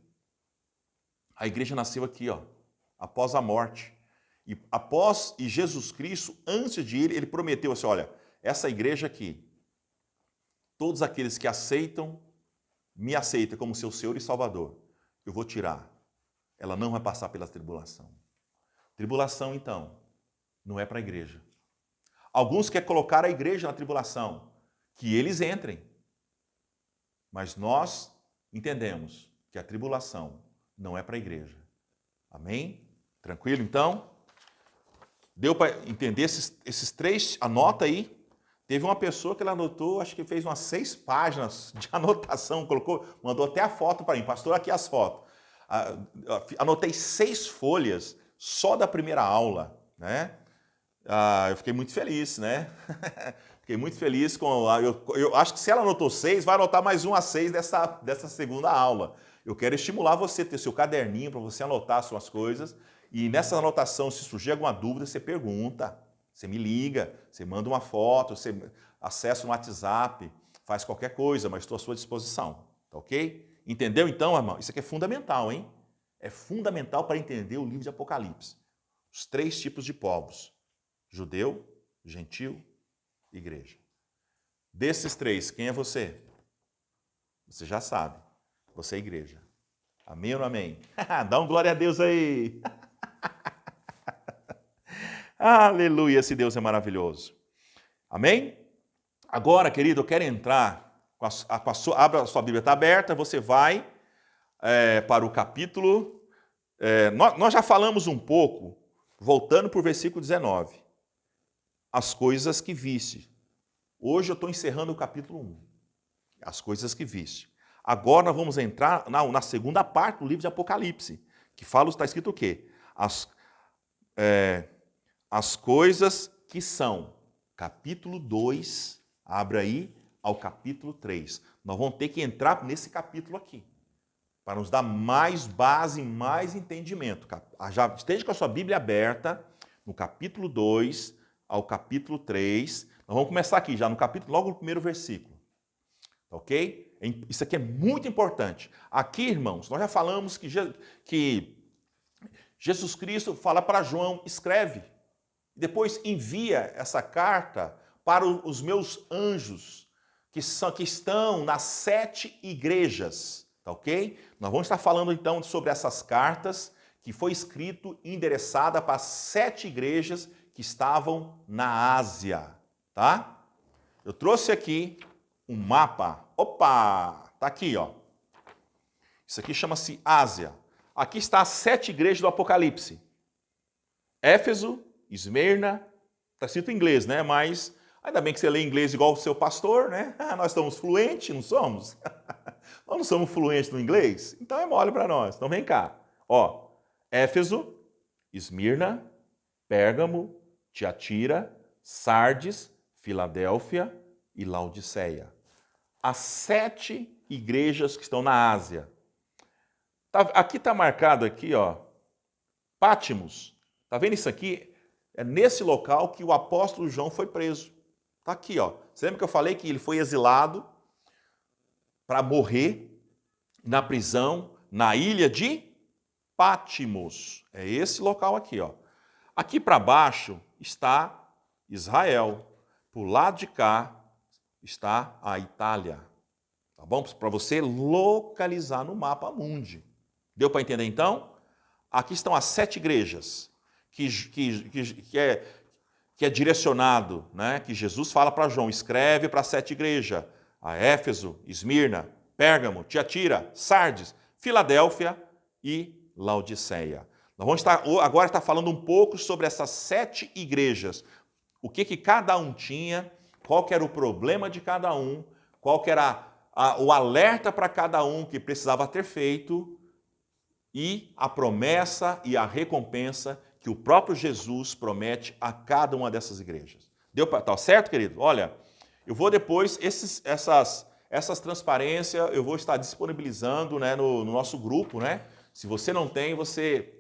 A igreja nasceu aqui, ó, após a morte. E Jesus Cristo, antes de ir, ele prometeu assim, olha, essa igreja aqui, todos aqueles que me aceitam como seu Senhor e Salvador, eu vou tirar. Ela não vai passar pela tribulação. Tribulação, então, não é para a igreja. Alguns querem colocar a igreja na tribulação, que eles entrem. Mas nós entendemos que a tribulação não é para a igreja. Amém? Tranquilo, então? Deu para entender esses três? Anota aí. Teve uma pessoa que ela anotou, acho que fez umas 6 páginas de anotação, mandou até a foto para mim. Pastor, aqui as fotos. Anotei 6 folhas só da primeira aula, né? Eu fiquei muito feliz, né? Fiquei muito feliz com... Eu acho que se ela anotou 6, vai anotar mais uma 6 dessa segunda aula. Eu quero estimular você a ter seu caderninho para você anotar as suas coisas. E nessa anotação, se surgir alguma dúvida, você pergunta. Você me liga, você manda uma foto, você acessa um WhatsApp, faz qualquer coisa, mas estou à sua disposição. Tá ok? Entendeu então, irmão? Isso aqui é fundamental, hein? É fundamental para entender o livro de Apocalipse. Os 3 tipos de povos. Judeu, gentil, igreja. Desses 3, quem é você? Você já sabe. Você é igreja. Amém ou não amém? Dá um glória a Deus aí. Aleluia, esse Deus é maravilhoso. Amém? Agora, querido, eu quero entrar, abra a sua Bíblia, está aberta, você vai para o capítulo, nós já falamos um pouco, voltando para o versículo 19, as coisas que viste. Hoje eu estou encerrando o capítulo 1, as coisas que viste. Agora nós vamos entrar na segunda parte do livro de Apocalipse, que fala, está escrito o quê? As coisas que são, capítulo 2, abra aí ao capítulo 3. nós vamos ter que entrar nesse capítulo aqui, para nos dar mais base, mais entendimento. Já esteja com a sua Bíblia aberta, no capítulo 2 ao capítulo 3. Nós vamos começar aqui, já no capítulo, logo no primeiro versículo. Ok? Isso aqui é muito importante. Aqui, irmãos, nós já falamos que Jesus Cristo fala para João, escreve. Depois envia essa carta para os meus anjos, que estão nas 7 igrejas. Tá ok? Nós vamos estar falando então sobre essas cartas que foi escrito e endereçada para as 7 igrejas que estavam na Ásia. Tá? Eu trouxe aqui um mapa. Opa! Tá aqui, ó. Isso aqui chama-se Ásia. Aqui está as 7 igrejas do Apocalipse. Éfeso, Esmirna, está escrito em inglês, né? Mas ainda bem que você lê inglês igual o seu pastor, né? Nós estamos fluentes, não somos? Nós não somos fluentes no inglês? Então é mole para nós. Então vem cá. Ó, Éfeso, Esmirna, Pérgamo, Tiatira, Sardes, Filadélfia e Laodiceia. As 7 igrejas que estão na Ásia. Aqui está marcado aqui, ó, Pátimos. Tá vendo isso aqui? É nesse local que o apóstolo João foi preso. Tá aqui, ó. Você lembra que eu falei que ele foi exilado para morrer na prisão na ilha de Pátimos? É esse local aqui, ó. Aqui para baixo está Israel. Pro lado de cá está a Itália. Tá bom? Para você localizar no mapa mundi. Deu para entender então? Aqui estão as 7 igrejas que é direcionado, né? Que Jesus fala para João, escreve para as 7 igrejas, a Éfeso, Esmirna, Pérgamo, Tiatira, Sardes, Filadélfia e Laodiceia. Nós vamos agora estar falando um pouco sobre essas 7 igrejas, o que cada um tinha, qual que era o problema de cada um, qual que era o alerta para cada um que precisava ter feito e a promessa e a recompensa que o próprio Jesus promete a cada uma dessas igrejas. Tá certo, querido? Olha, eu vou depois, essas transparências, eu vou estar disponibilizando, né, no nosso grupo, né? Se você não tem, você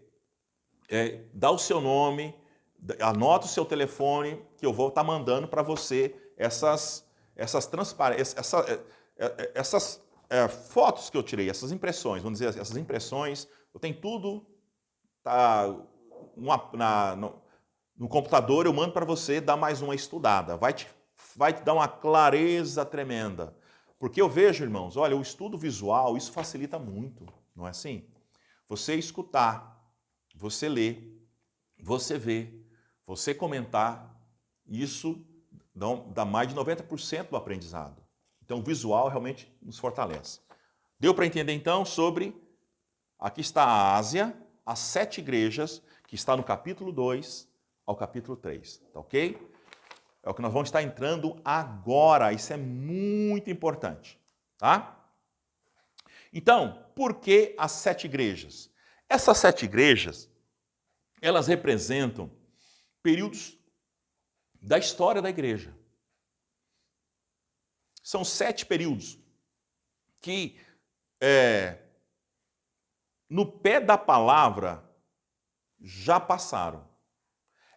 dá o seu nome, anota o seu telefone, que eu vou estar mandando para você essas transparências, essas fotos que eu tirei, essas impressões, vamos dizer, essas impressões, eu tenho tudo, tá no computador, eu mando para você dar mais uma estudada, vai te dar uma clareza tremenda. Porque eu vejo, irmãos, olha, o estudo visual, isso facilita muito, não é assim? Você escutar, você ler, você ver, você comentar, isso dá mais de 90% do aprendizado. Então, o visual realmente nos fortalece. Deu para entender, então, sobre... Aqui está a Ásia, as 7 igrejas, que está no capítulo 2 ao capítulo 3, tá ok? É o que nós vamos estar entrando agora, isso é muito importante, tá? Então, por que as 7 igrejas? Essas 7 igrejas, elas representam períodos da história da igreja. São 7 períodos que, no pé da palavra, já passaram.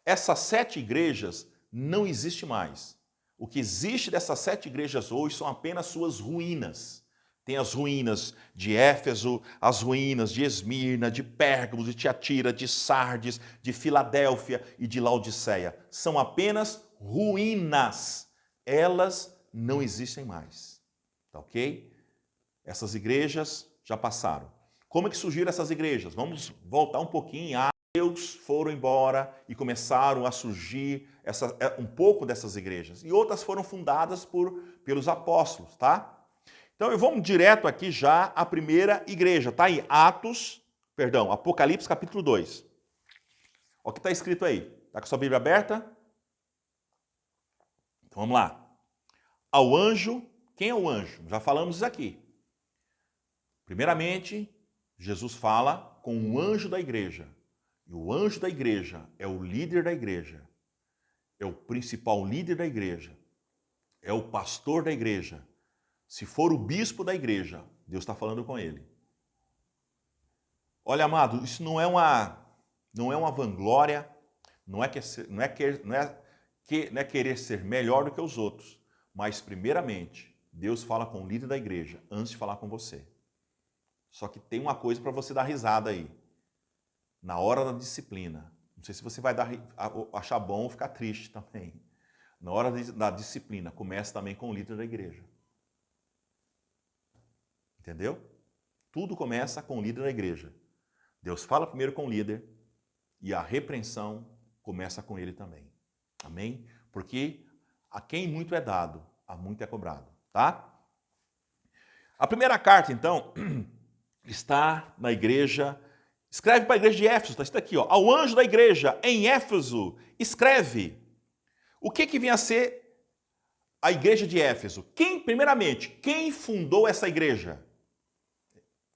Essas 7 igrejas não existem mais. O que existe dessas 7 igrejas hoje são apenas suas ruínas. Tem as ruínas de Éfeso, as ruínas de Esmirna, de Pérgamo, de Tiatira, de Sardes, de Filadélfia e de Laodiceia. São apenas ruínas. Elas não existem mais. Tá ok? Essas igrejas já passaram. Como é que surgiram essas igrejas? Vamos voltar um pouquinho. Deus foram embora e começaram a surgir um pouco dessas igrejas. E outras foram fundadas pelos apóstolos, tá? Então, vamos direto aqui já à primeira igreja. Tá aí, Apocalipse capítulo 2. Olha o que está escrito aí. Está com a sua Bíblia aberta? Então, vamos lá. Ao anjo, quem é o anjo? Já falamos isso aqui. Primeiramente, Jesus fala com o anjo da igreja. E o anjo da igreja é o líder da igreja. É o principal líder da igreja. É o pastor da igreja. Se for o bispo da igreja, Deus está falando com ele. Olha, amado, isso não é uma vanglória, não é querer ser melhor do que os outros, mas primeiramente, Deus fala com o líder da igreja antes de falar com você. Só que tem uma coisa para você dar risada aí. Na hora da disciplina, não sei se você vai achar bom ou ficar triste também. Na hora da disciplina, começa também com o líder da igreja. Entendeu? Tudo começa com o líder da igreja. Deus fala primeiro com o líder e a repreensão começa com ele também. Amém? Porque a quem muito é dado, a muito é cobrado. Tá? A primeira carta, então, está na igreja. Escreve para a igreja de Éfeso, está escrito aqui, ó, ao anjo da igreja em Éfeso, escreve. O que vem a ser a igreja de Éfeso? Primeiramente, quem fundou essa igreja?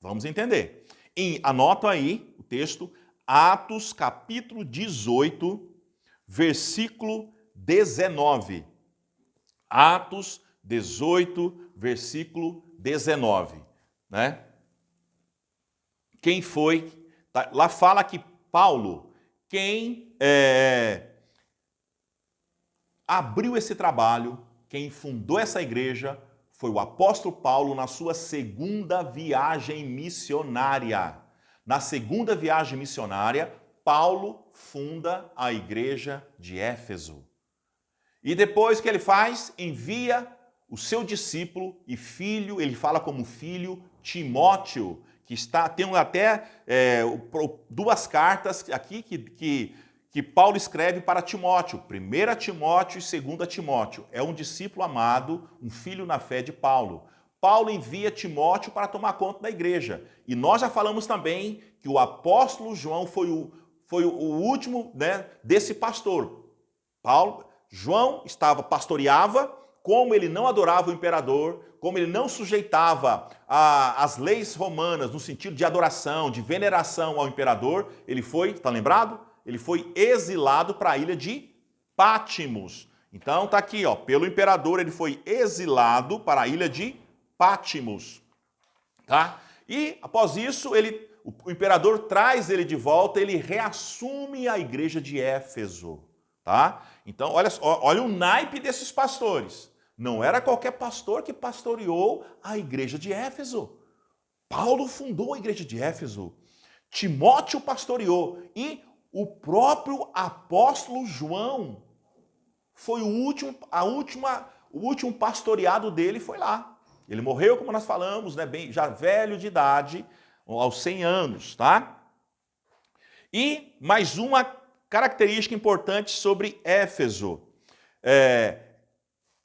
Vamos entender. Anota aí o texto, Atos capítulo 18, versículo 19. Atos 18, versículo 19. Né? Quem foi? Lá fala que Paulo, quem abriu esse trabalho, quem fundou essa igreja, foi o apóstolo Paulo na sua segunda viagem missionária. Na segunda viagem missionária, Paulo funda a igreja de Éfeso. E depois que ele faz, envia o seu discípulo e filho, ele fala como filho, Timóteo, tem até duas cartas aqui que Paulo escreve para Timóteo, 1 Timóteo e 2 Timóteo. É um discípulo amado, um filho na fé de Paulo. Paulo envia Timóteo para tomar conta da igreja. E nós já falamos também que o apóstolo João foi o último, né, desse pastor. João pastoreava, como ele não adorava o imperador, como ele não sujeitava as leis romanas no sentido de adoração, de veneração ao imperador, ele foi, está lembrado? Ele foi exilado para a ilha de Pátimos. Então está aqui, ó, pelo imperador ele foi exilado para a ilha de Pátimos. Tá? E após isso, o imperador traz ele de volta, ele reassume a igreja de Éfeso. Tá? Então olha o naipe desses pastores. Não era qualquer pastor que pastoreou a igreja de Éfeso. Paulo fundou a igreja de Éfeso. Timóteo pastoreou. E o próprio apóstolo João foi o último pastoreado dele foi lá. Ele morreu, como nós falamos, né, já velho de idade, aos 100 anos. Tá? E mais uma característica importante sobre Éfeso.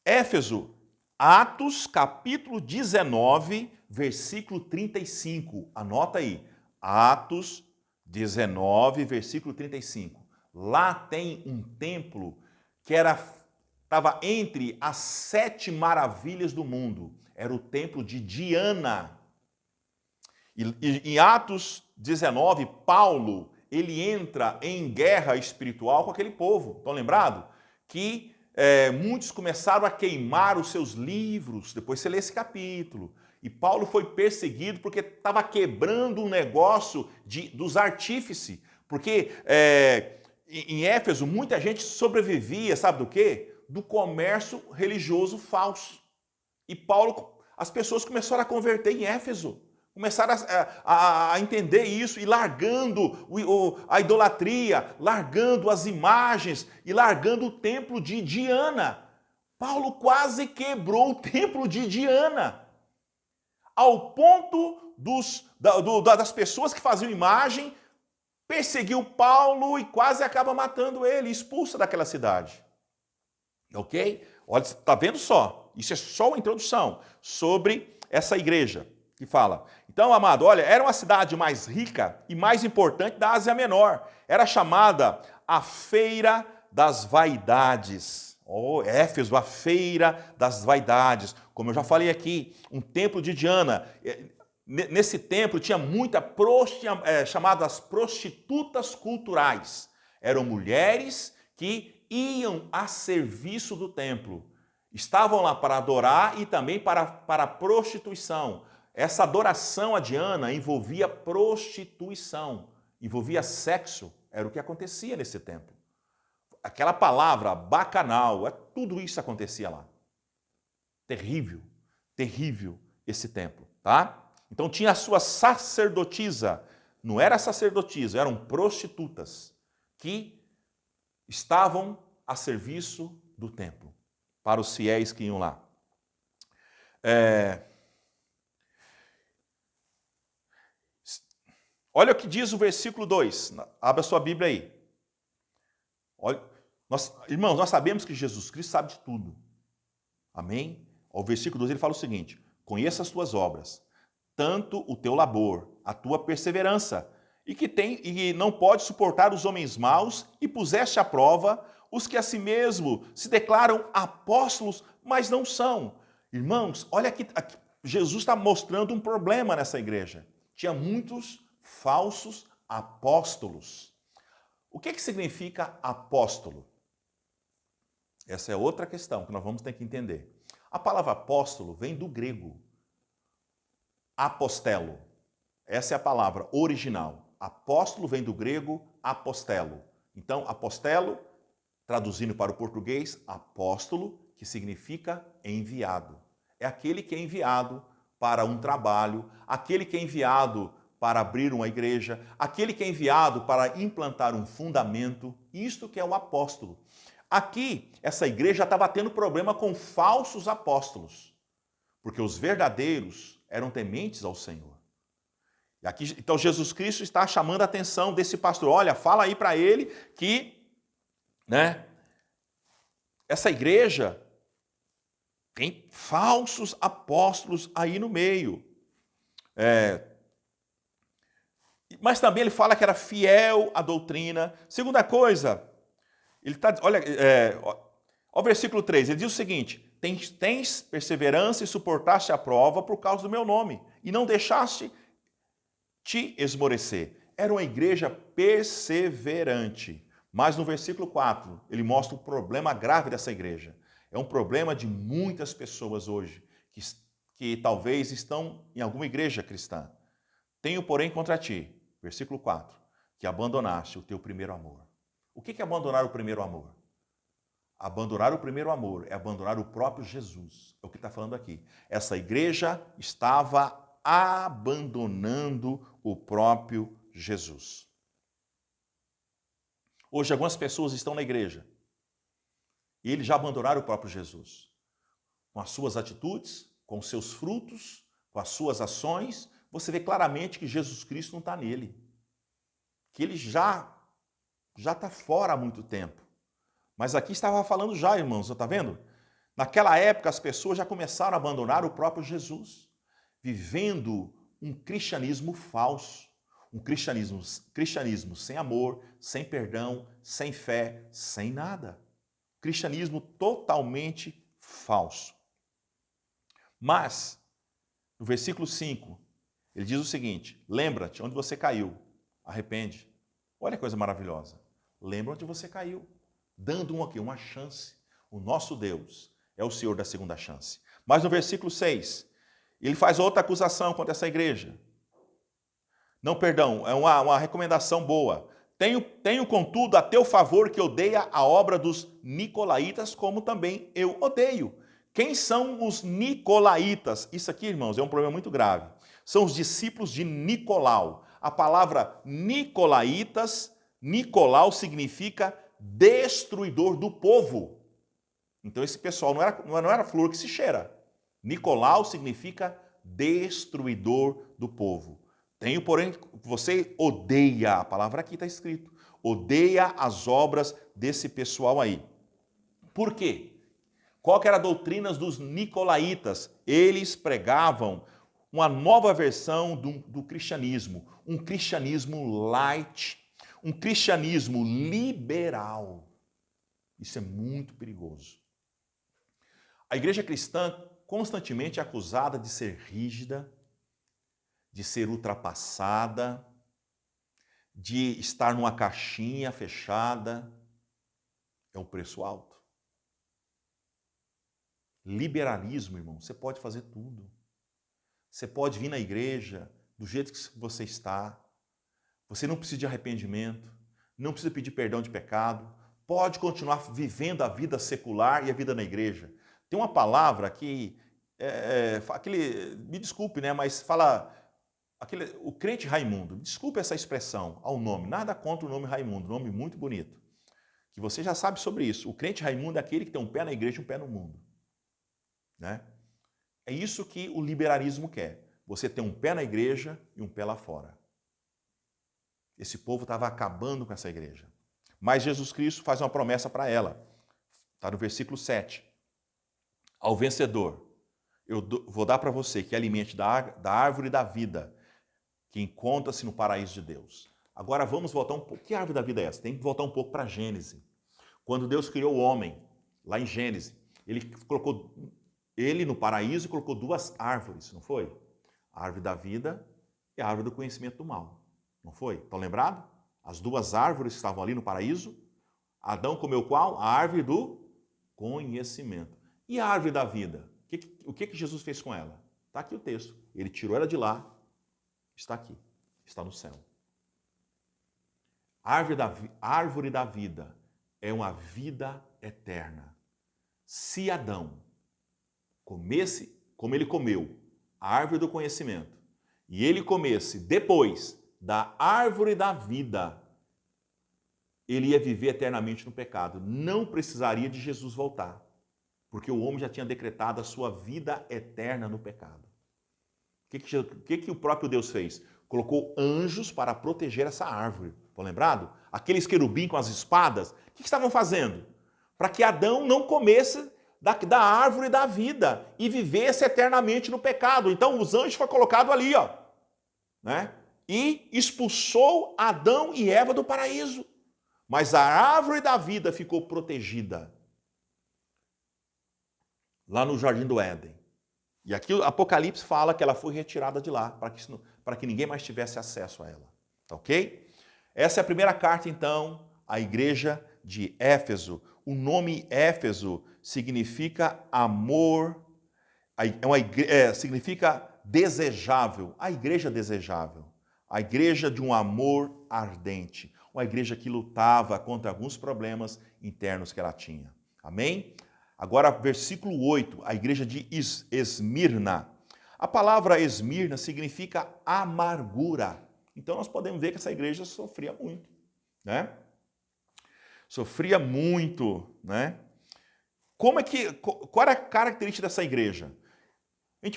Éfeso, Atos capítulo 19, versículo 35. Anota aí. Atos 19, versículo 35. Lá tem um templo que estava entre as 7 maravilhas do mundo. Era o templo de Diana. E em Atos 19, Paulo, ele entra em guerra espiritual com aquele povo. Estão lembrados? Que muitos começaram a queimar os seus livros. Depois você lê esse capítulo. E Paulo foi perseguido porque estava quebrando o negócio dos artífices. Porque em Éfeso muita gente sobrevivia, sabe do quê? Do comércio religioso falso. E as pessoas começaram a converter em Éfeso. Começaram a entender isso e largando a idolatria, largando as imagens e largando o templo de Diana. Paulo quase quebrou o templo de Diana, ao ponto das pessoas que faziam imagem, perseguiu Paulo e quase acaba matando ele, expulsa daquela cidade. Ok? Olha, está vendo só? Isso é só uma introdução sobre essa igreja que fala. Então, amado, olha, era uma cidade mais rica e mais importante da Ásia Menor. Era chamada a Feira das Vaidades. Éfeso, a Feira das Vaidades. Como eu já falei aqui, um templo de Diana. Nesse templo tinha chamadas prostitutas culturais. Eram mulheres que iam a serviço do templo. Estavam lá para adorar e também para prostituição. Essa adoração a Diana envolvia prostituição, envolvia sexo, era o que acontecia nesse templo. Aquela palavra, bacanal, tudo isso acontecia lá. Terrível, terrível esse templo, tá? Então tinha a sua sacerdotisa, não era sacerdotisa, eram prostitutas que estavam a serviço do templo, para os fiéis que iam lá. Olha o que diz o versículo 2, abra sua Bíblia aí. Olha, irmãos, nós sabemos que Jesus Cristo sabe de tudo, amém? O versículo 2 ele fala o seguinte: conheça as tuas obras, tanto o teu labor, a tua perseverança, e não pode suportar os homens maus, e puseste à prova os que a si mesmo se declaram apóstolos, mas não são. Irmãos, olha aqui Jesus está mostrando um problema nessa igreja. Tinha muitos falsos apóstolos. O que significa apóstolo? Essa é outra questão que nós vamos ter que entender. A palavra apóstolo vem do grego apostelo. Essa é a palavra original. Apóstolo vem do grego apostelo. Então, apostelo, traduzindo para o português, apóstolo, que significa enviado. É aquele que é enviado para um trabalho, aquele que é enviado para abrir uma igreja, aquele que é enviado para implantar um fundamento, isto que é o apóstolo. Aqui, essa igreja estava tendo problema com falsos apóstolos, porque os verdadeiros eram tementes ao Senhor. E aqui, então Jesus Cristo está chamando a atenção desse pastor. Olha, fala aí para ele que, essa igreja tem falsos apóstolos aí no meio. Mas também ele fala que era fiel à doutrina. Segunda coisa, ele está, olha o versículo 3, ele diz o seguinte: tens perseverança e suportaste a prova por causa do meu nome, e não deixaste te esmorecer. Era uma igreja perseverante. Mas no versículo 4, ele mostra o problema grave dessa igreja. É um problema de muitas pessoas hoje, que talvez estão em alguma igreja cristã. Tenho, porém, contra ti, versículo 4, que abandonaste o teu primeiro amor. O que é abandonar o primeiro amor? Abandonar o primeiro amor é abandonar o próprio Jesus. É o que está falando aqui. Essa igreja estava abandonando o próprio Jesus. Hoje, algumas pessoas estão na igreja e eles já abandonaram o próprio Jesus. Com as suas atitudes, com os seus frutos, com as suas ações, você vê claramente que Jesus Cristo não está nele. Que ele já está fora há muito tempo. Mas aqui estava falando já, irmãos, está vendo? Naquela época as pessoas já começaram a abandonar o próprio Jesus, vivendo um cristianismo falso, um cristianismo sem amor, sem perdão, sem fé, sem nada. Cristianismo totalmente falso. Mas, no versículo 5, ele diz o seguinte: lembra-te onde você caiu, arrepende. Olha que coisa maravilhosa. Lembra onde você caiu, dando uma chance. O nosso Deus é o Senhor da segunda chance. Mas no versículo 6, ele faz outra acusação contra essa igreja. Não, perdão, é uma recomendação boa. Tenho, contudo, a teu favor que odeia a obra dos nicolaítas, como também eu odeio. Quem são os nicolaítas? Isso aqui, irmãos, é um problema muito grave. São os discípulos de Nicolau. A palavra nicolaítas, Nicolau significa destruidor do povo. Então esse pessoal não era flor que se cheira. Nicolau significa destruidor do povo. Tenho, porém, você odeia, a palavra aqui está escrito, odeia as obras desse pessoal aí. Por quê? Qual que era a doutrina dos nicolaítas? Eles pregavam uma nova versão do cristianismo, um cristianismo light, um cristianismo liberal. Isso é muito perigoso. A igreja cristã constantemente é acusada de ser rígida, de ser ultrapassada, de estar numa caixinha fechada. É um preço alto. Liberalismo, irmão, você pode fazer tudo. Você pode vir na igreja do jeito que você está. Você não precisa de arrependimento, não precisa pedir perdão de pecado. Pode continuar vivendo a vida secular e a vida na igreja. Tem uma palavra que, me desculpe, né, mas fala, o crente Raimundo. Desculpe essa expressão, ao nome. Nada contra o nome Raimundo, nome muito bonito. Que você já sabe sobre isso. O crente Raimundo é aquele que tem um pé na igreja e um pé no mundo. Né? É isso que o liberalismo quer. Você tem um pé na igreja e um pé lá fora. Esse povo estava acabando com essa igreja. Mas Jesus Cristo faz uma promessa para ela. Está no versículo 7. Ao vencedor, eu vou dar para você que alimente da árvore da vida, que encontra-se no paraíso de Deus. Agora vamos voltar um pouco. Que árvore da vida é essa? Tem que voltar um pouco para Gênesis. Quando Deus criou o homem, lá em Gênesis, ele colocou ele no paraíso e colocou duas árvores, não foi? A árvore da vida e a árvore do conhecimento do mal. Não foi? Estão lembrados? As duas árvores que estavam ali no paraíso. Adão comeu qual? A árvore do conhecimento. E a árvore da vida? O que Jesus fez com ela? Está aqui o texto. Ele tirou ela de lá, está aqui, está no céu. A árvore da vida é uma vida eterna. Se Adão comesse, como ele comeu, a árvore do conhecimento, e ele comesse depois da árvore da vida, ele ia viver eternamente no pecado. Não precisaria de Jesus voltar, porque o homem já tinha decretado a sua vida eterna no pecado. O que o próprio Deus fez? Colocou anjos para proteger essa árvore. Estão lembrados? Aqueles querubins com as espadas, o que estavam fazendo? Para que Adão não comesse da árvore da vida e vivesse eternamente no pecado. Então os anjos foram colocados ali, ó, né? E expulsou Adão e Eva do paraíso. Mas a árvore da vida ficou protegida lá no Jardim do Éden. E aqui o Apocalipse fala que ela foi retirada de lá, para que ninguém mais tivesse acesso a ela. Tá ok? Essa é a primeira carta, então, à igreja de Éfeso. O nome Éfeso significa amor, significa desejável, a igreja desejável, a igreja de um amor ardente, uma igreja que lutava contra alguns problemas internos que ela tinha. Amém? Agora, versículo 8, a igreja de Esmirna. A palavra Esmirna significa amargura. Então, nós podemos ver que essa igreja sofria muito, né? Sofria muito, né? Qual era a característica dessa igreja?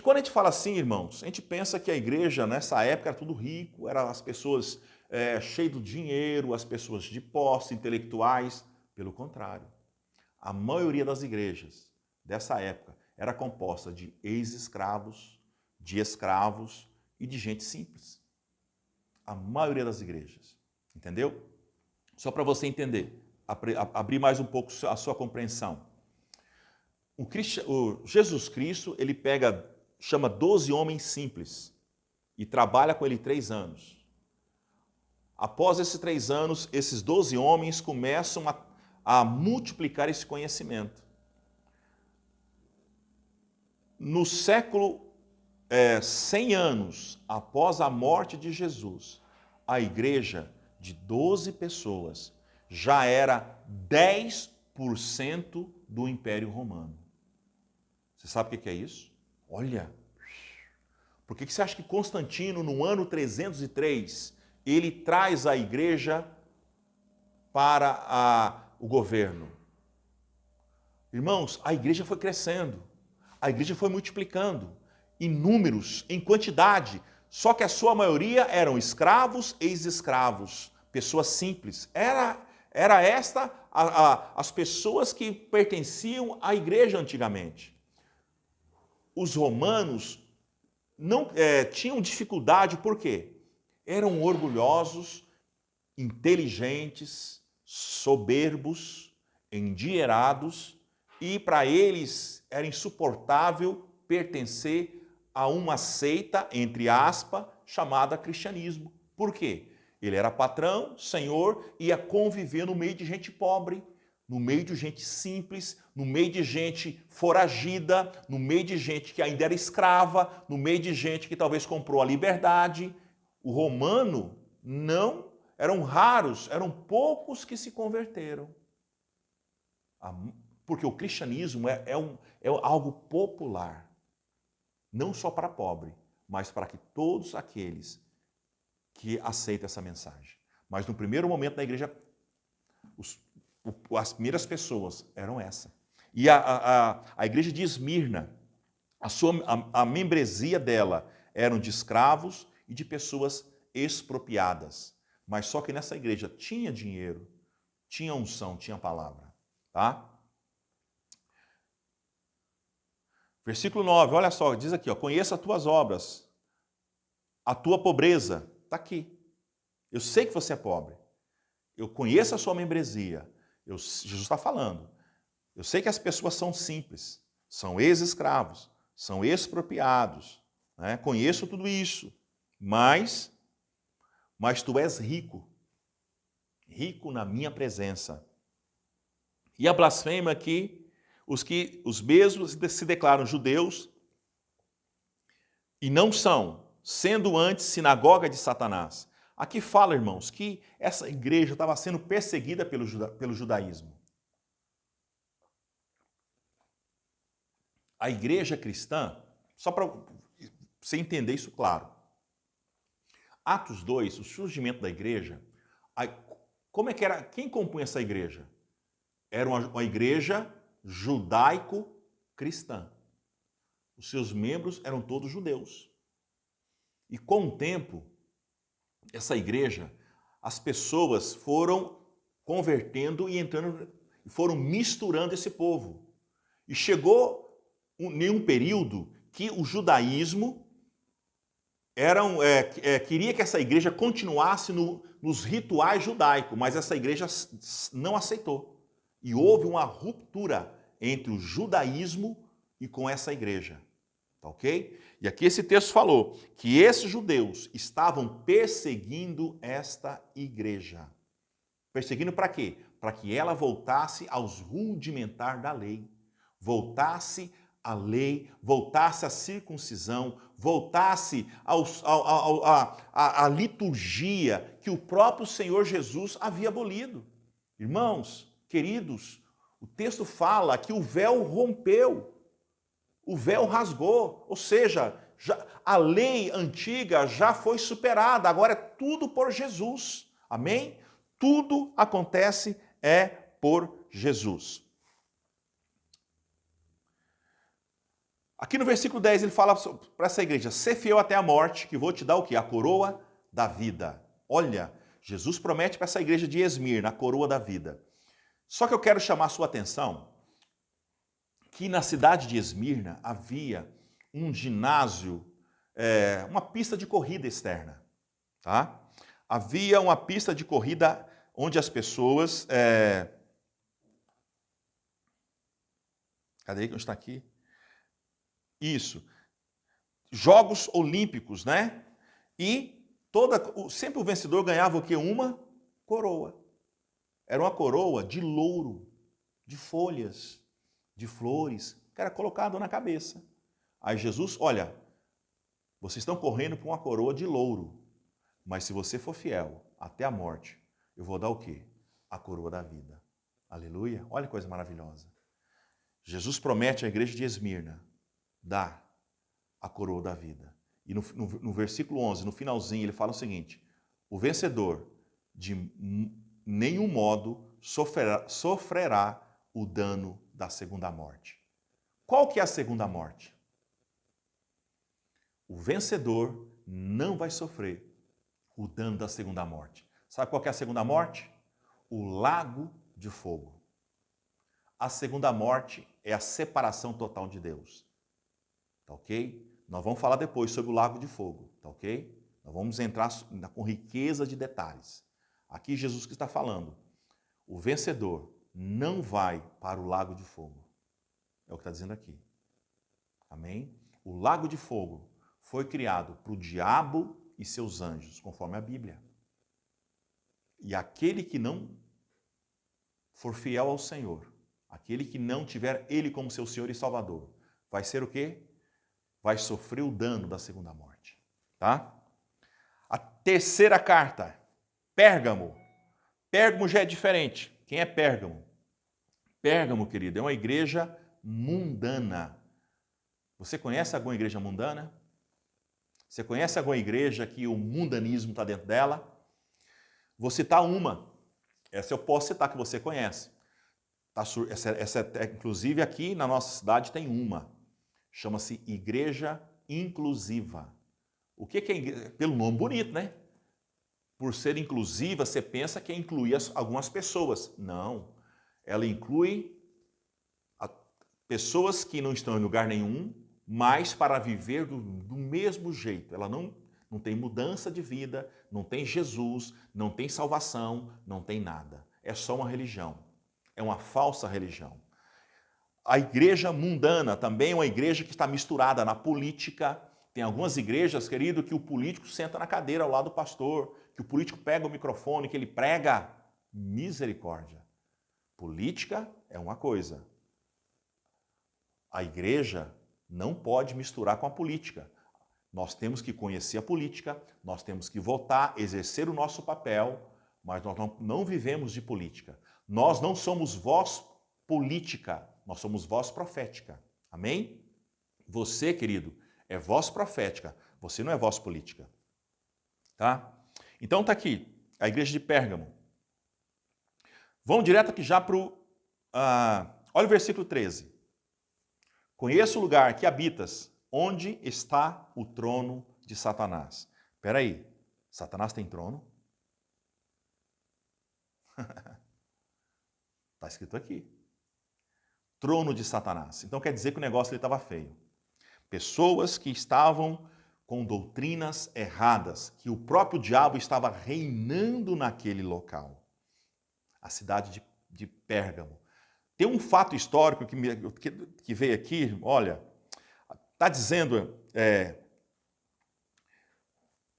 Quando a gente fala assim, irmãos, a gente pensa que a igreja nessa época era tudo rico, eram as pessoas cheias de dinheiro, as pessoas de posse, intelectuais. Pelo contrário, a maioria das igrejas dessa época era composta de ex-escravos, de escravos e de gente simples. A maioria das igrejas, entendeu? Só para você entender, abrir mais um pouco a sua compreensão. O Jesus Cristo, ele chama 12 homens simples e trabalha com ele 3 anos. Após esses 3 anos, esses 12 homens começam a multiplicar esse conhecimento. No século 100 anos após a morte de Jesus, a igreja de 12 pessoas já era 10% do Império Romano. Você sabe o que é isso? Olha, por que você acha que Constantino, no ano 303, ele traz a igreja para o governo? Irmãos, a igreja foi crescendo, a igreja foi multiplicando, em números, em quantidade, só que a sua maioria eram escravos, ex-escravos, pessoas simples. Era esta as pessoas que pertenciam à igreja antigamente. Os romanos não tinham dificuldade, por quê? Eram orgulhosos, inteligentes, soberbos, endinheirados, e para eles era insuportável pertencer a uma seita, entre aspas, chamada cristianismo. Por quê? Ele era patrão, senhor, ia conviver no meio de gente pobre, no meio de gente simples, no meio de gente foragida, no meio de gente que ainda era escrava, no meio de gente que talvez comprou a liberdade. O romano não, eram raros, eram poucos que se converteram. Porque o cristianismo é algo popular, não só para pobre, mas para que todos aqueles que aceitam essa mensagem. Mas no primeiro momento da igreja, as primeiras pessoas eram essa. E a igreja de Esmirna, a membresia dela eram de escravos e de pessoas expropriadas. Mas só que nessa igreja tinha dinheiro, tinha unção, tinha palavra. Tá? Versículo 9, olha só, diz aqui, ó, conheça as tuas obras, a tua pobreza, está aqui. Eu sei que você é pobre. Eu conheço a sua membresia. Jesus está falando. Eu sei que as pessoas são simples, são ex-escravos, são expropriados. Né? Conheço tudo isso. Mas tu és rico. Rico na minha presença. E a blasfêmia aqui, os mesmos se declaram judeus e não são, sendo antes sinagoga de Satanás. Aqui fala, irmãos, que essa igreja estava sendo perseguida pelo judaísmo. A igreja cristã, só para você entender isso claro, Atos 2, o surgimento da igreja, como é que era, quem compunha essa igreja? Era uma igreja judaico-cristã. Os seus membros eram todos judeus. E com o tempo, essa igreja, as pessoas foram convertendo e entrando, foram misturando esse povo. E chegou em um período que o judaísmo queria que essa igreja continuasse nos rituais judaicos, mas essa igreja não aceitou. E houve uma ruptura entre o judaísmo e com essa igreja. Tá ok? E aqui esse texto falou que esses judeus estavam perseguindo esta igreja. Perseguindo para quê? Para que ela voltasse aos rudimentar da lei. Voltasse à lei, voltasse à circuncisão, voltasse à liturgia que o próprio Senhor Jesus havia abolido. Irmãos, queridos, o texto fala que o véu rompeu. O véu rasgou, ou seja, a lei antiga já foi superada, agora é tudo por Jesus. Amém? Tudo acontece por Jesus. Aqui no versículo 10 ele fala para essa igreja, ser fiel até a morte, que vou te dar o quê? A coroa da vida. Olha, Jesus promete para essa igreja de Esmirna a coroa da vida. Só que eu quero chamar a sua atenção que na cidade de Esmirna havia um ginásio, uma pista de corrida externa. Tá? Havia uma pista de corrida onde as pessoas... Cadê que está aqui? Isso. Jogos olímpicos, né? E sempre o vencedor ganhava o quê? Uma coroa. Era uma coroa de louro, de folhas, de flores, que era colocado na cabeça. Aí Jesus, olha, vocês estão correndo por uma coroa de louro, mas se você for fiel até a morte, eu vou dar o quê? A coroa da vida. Aleluia. Olha que coisa maravilhosa. Jesus promete à igreja de Esmirna dar a coroa da vida. E no versículo 11, no finalzinho, ele fala o seguinte, o vencedor de nenhum modo sofrerá o dano da segunda morte. Qual que é a segunda morte? O vencedor não vai sofrer o dano da segunda morte. Sabe qual que é a segunda morte? O lago de fogo. A segunda morte é a separação total de Deus. Tá ok? Nós vamos falar depois sobre o lago de fogo. Tá ok? Nós vamos entrar com riqueza de detalhes. Aqui Jesus que está falando. O vencedor não vai para o lago de fogo. É o que está dizendo aqui. Amém? O lago de fogo foi criado para o diabo e seus anjos, conforme a Bíblia. E aquele que não for fiel ao Senhor, aquele que não tiver Ele como seu Senhor e Salvador, vai ser o quê? Vai sofrer o dano da segunda morte. Tá? A terceira carta, Pérgamo. Pérgamo já é diferente. Quem é Pérgamo? Pérgamo, querido, é uma igreja mundana. Você conhece alguma igreja mundana? Você conhece alguma igreja que o mundanismo está dentro dela? Vou citar uma. Essa eu posso citar que você conhece. Inclusive aqui na nossa cidade tem uma. Chama-se Igreja Inclusiva. O que é igreja? Pelo nome bonito, né? Por ser inclusiva, você pensa que é incluir algumas pessoas. Não. Ela inclui pessoas que não estão em lugar nenhum, mas para viver do mesmo jeito. Ela não tem mudança de vida, não tem Jesus, não tem salvação, não tem nada. É só uma religião. É uma falsa religião. A igreja mundana também é uma igreja que está misturada na política. Tem algumas igrejas, querido, que o político senta na cadeira ao lado do pastor, que o político pega o microfone, que ele prega. Misericórdia. Política é uma coisa. A igreja não pode misturar com a política. Nós temos que conhecer a política, nós temos que votar, exercer o nosso papel, mas nós não vivemos de política. Nós não somos voz política, nós somos voz profética. Amém? Você, querido, é voz profética, você não é voz política. Tá? Então tá aqui, a igreja de Pérgamo. Vamos direto aqui já para o... olha o versículo 13. Conheço o lugar que habitas, onde está o trono de Satanás. Espera aí, Satanás tem trono? Está escrito aqui. Trono de Satanás. Então quer dizer que o negócio estava feio. Pessoas que estavam com doutrinas erradas, que o próprio diabo estava reinando naquele local. A cidade de Pérgamo. Tem um fato histórico que veio aqui, olha, está dizendo,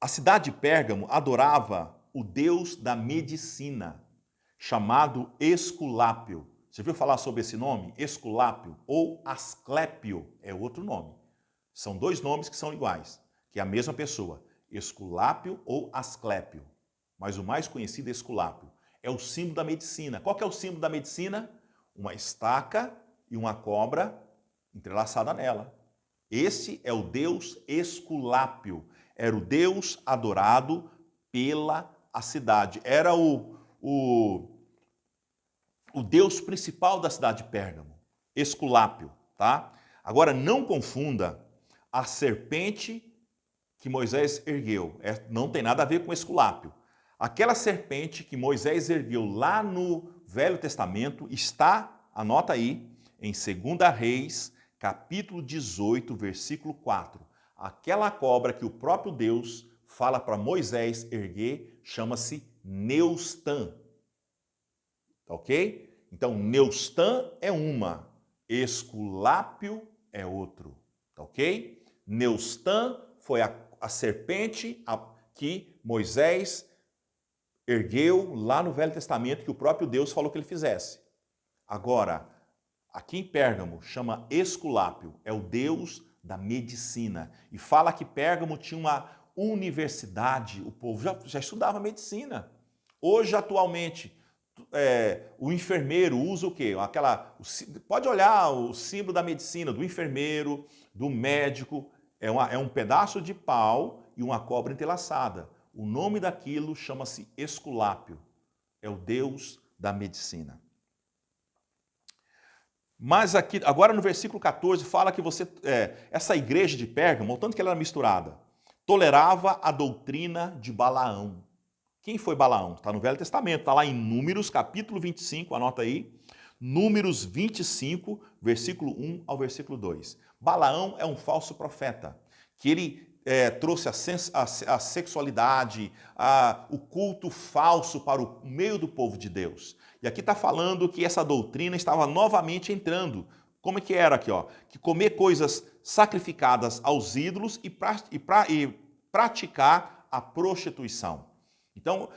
a cidade de Pérgamo adorava o deus da medicina, chamado Esculápio. Você viu falar sobre esse nome? Esculápio ou Asclépio é outro nome. São dois nomes que são iguais, que é a mesma pessoa. Esculápio ou Asclépio. Mas o mais conhecido é Esculápio. É o símbolo da medicina. Qual que é o símbolo da medicina? Uma estaca e uma cobra entrelaçada nela. Esse é o deus Esculápio. Era o deus adorado pela cidade. Era o deus principal da cidade de Pérgamo. Esculápio, tá? Agora, não confunda a serpente que Moisés ergueu. Não tem nada a ver com Esculápio. Aquela serpente que Moisés ergueu lá no Velho Testamento está, anota aí, em 2 Reis, capítulo 18, versículo 4. Aquela cobra que o próprio Deus fala para Moisés erguer chama-se Neustã. Ok? Então, Neustã é uma, Esculápio é outro. Ok? Neustã foi a serpente que Moisés ergueu lá no Velho Testamento, que o próprio Deus falou que ele fizesse. Agora, aqui em Pérgamo, chama Esculápio, é o deus da medicina. E fala que Pérgamo tinha uma universidade, o povo já estudava medicina. Hoje, atualmente, o enfermeiro usa o quê? Pode olhar o símbolo da medicina, do enfermeiro, do médico, é um pedaço de pau e uma cobra entrelaçada. O nome daquilo chama-se Esculápio. É o deus da medicina. Mas aqui, agora no versículo 14, fala que essa igreja de Pérgamo, tanto que ela era misturada, tolerava a doutrina de Balaão. Quem foi Balaão? Está no Velho Testamento, está lá em Números, capítulo 25, anota aí. Números 25, versículo 1 ao versículo 2. Balaão é um falso profeta, que ele trouxe a sexualidade, o culto falso para o meio do povo de Deus. E aqui está falando que essa doutrina estava novamente entrando. Como é que era aqui? Ó? Que comer coisas sacrificadas aos ídolos e praticar a prostituição. Então,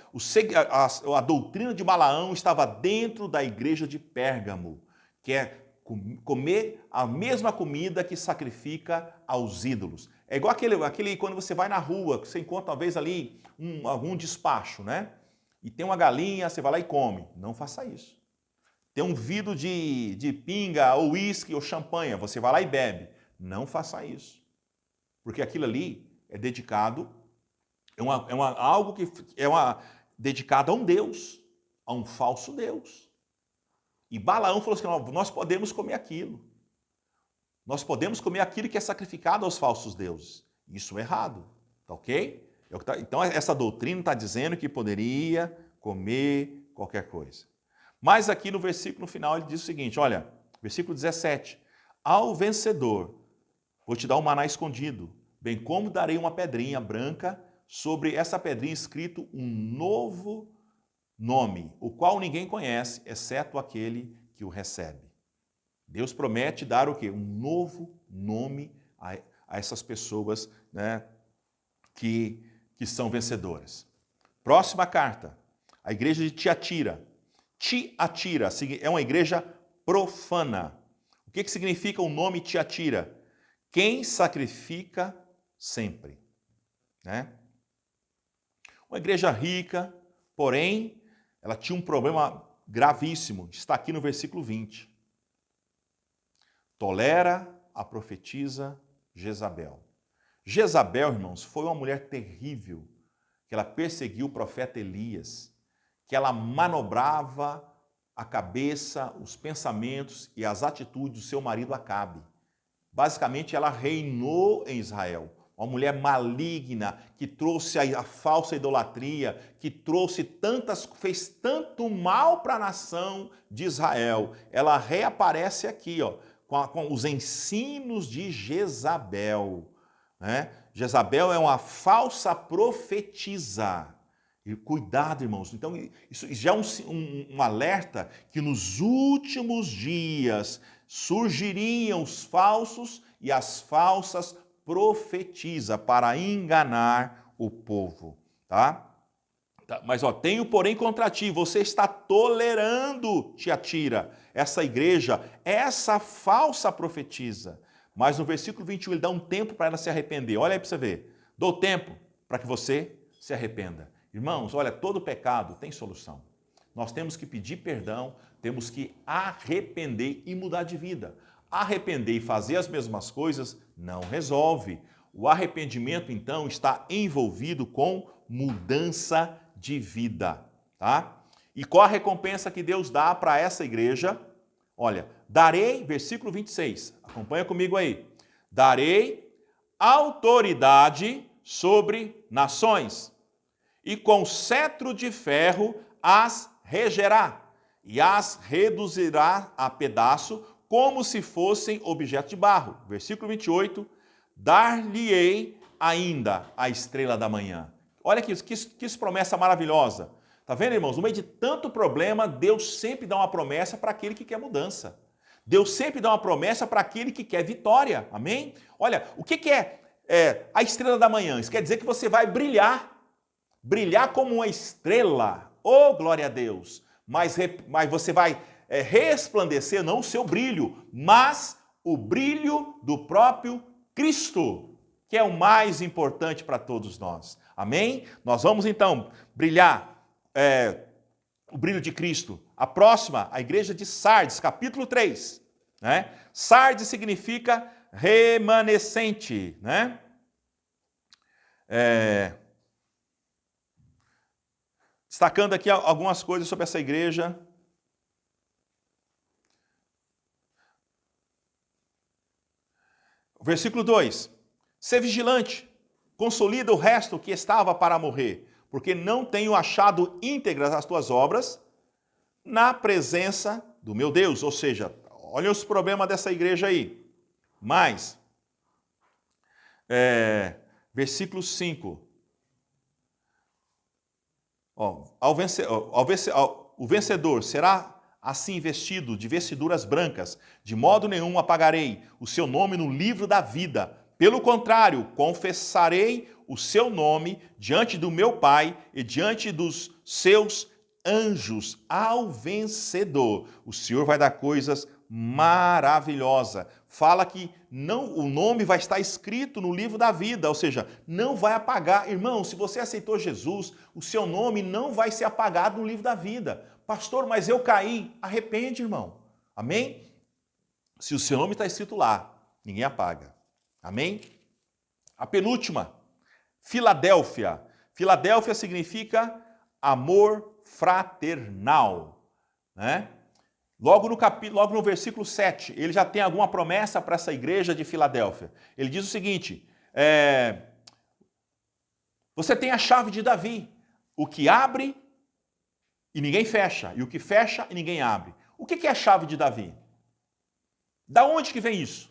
a doutrina de Balaão estava dentro da igreja de Pérgamo, que é comer a mesma comida que sacrifica aos ídolos. É igual aquele quando você vai na rua, você encontra talvez ali algum despacho, né? E tem uma galinha, você vai lá e come. Não faça isso. Tem um vidro de pinga, ou uísque, ou champanhe, você vai lá e bebe. Não faça isso. Porque aquilo ali é dedicado, algo que é dedicado a um Deus, a um falso Deus. E Balaão falou assim, nós podemos comer aquilo. Nós podemos comer aquilo que é sacrificado aos falsos deuses. Isso é errado, tá ok? Então essa doutrina está dizendo que poderia comer qualquer coisa. Mas aqui no versículo final ele diz o seguinte, olha, versículo 17. Ao vencedor, vou te dar um maná escondido, bem como darei uma pedrinha branca, sobre essa pedrinha escrito um novo nome, o qual ninguém conhece, exceto aquele que o recebe. Deus promete dar o quê? Um novo nome a essas pessoas, né, que são vencedoras. Próxima carta, a igreja de Tiatira. Tiatira é uma igreja profana. O que significa o nome Tiatira? Quem sacrifica sempre. Né? Uma igreja rica, porém, ela tinha um problema gravíssimo. Está aqui no versículo 20. Tolera a profetisa Jezabel. Jezabel, irmãos, foi uma mulher terrível, que ela perseguiu o profeta Elias, que ela manobrava a cabeça, os pensamentos e as atitudes do seu marido Acabe. Basicamente, ela reinou em Israel. Uma mulher maligna, que trouxe a falsa idolatria, que fez tanto mal para a nação de Israel. Ela reaparece aqui, ó, com os ensinos de Jezabel. Né? Jezabel é uma falsa profetisa. E cuidado, irmãos. Então, isso já é um alerta que nos últimos dias surgiriam os falsos e as falsas profetisas para enganar o povo. Tá? Mas, ó, tenho porém contra ti, você está tolerando, Tiatira, essa igreja, essa falsa profetisa. Mas no versículo 21 ele dá um tempo para ela se arrepender. Olha aí para você ver. Dou tempo para que você se arrependa. Irmãos, olha, todo pecado tem solução. Nós temos que pedir perdão, temos que arrepender e mudar de vida. Arrepender e fazer as mesmas coisas não resolve. O arrependimento, então, está envolvido com mudança de vida, tá? E qual a recompensa que Deus dá para essa igreja? Olha, darei, versículo 26, acompanha comigo aí. Darei autoridade sobre nações, e com cetro de ferro as regerá, e as reduzirá a pedaço, como se fossem objeto de barro. Versículo 28, dar-lhe-ei ainda a estrela da manhã. Olha que promessa maravilhosa. Tá vendo, irmãos? No meio de tanto problema, Deus sempre dá uma promessa para aquele que quer mudança. Deus sempre dá uma promessa para aquele que quer vitória. Amém? Olha, o que é a estrela da manhã? Isso quer dizer que você vai brilhar. Brilhar como uma estrela. Oh, glória a Deus! Mas você vai resplandecer não o seu brilho, mas o brilho do próprio Cristo, que é o mais importante para todos nós. Amém? Nós vamos então brilhar o brilho de Cristo. A próxima, a igreja de Sardes, capítulo 3. Né? Sardes significa remanescente. Né? Destacando aqui algumas coisas sobre essa igreja. Versículo 2. Ser vigilante, consolida o resto que estava para morrer, porque não tenho achado íntegras as tuas obras na presença do meu Deus. Ou seja, olha os problemas dessa igreja aí. Mas, versículo 5. O vencedor será assim vestido de vestiduras brancas, de modo nenhum apagarei o seu nome no livro da vida. Pelo contrário, confessarei o seu nome diante do meu Pai e diante dos seus anjos ao vencedor. O Senhor vai dar coisas maravilhosas. Fala que não, o nome vai estar escrito no livro da vida, ou seja, não vai apagar. Irmão, se você aceitou Jesus, o seu nome não vai ser apagado no livro da vida. Pastor, mas eu caí. Arrepende, irmão. Amém? Se o seu nome está escrito lá, ninguém apaga. Amém? A penúltima, Filadélfia. Filadélfia significa amor fraternal, né? Logo no versículo 7, ele já tem alguma promessa para essa igreja de Filadélfia. Ele diz o seguinte, você tem a chave de Davi, o que abre e ninguém fecha, e o que fecha e ninguém abre. O que é a chave de Davi? Da onde que vem isso?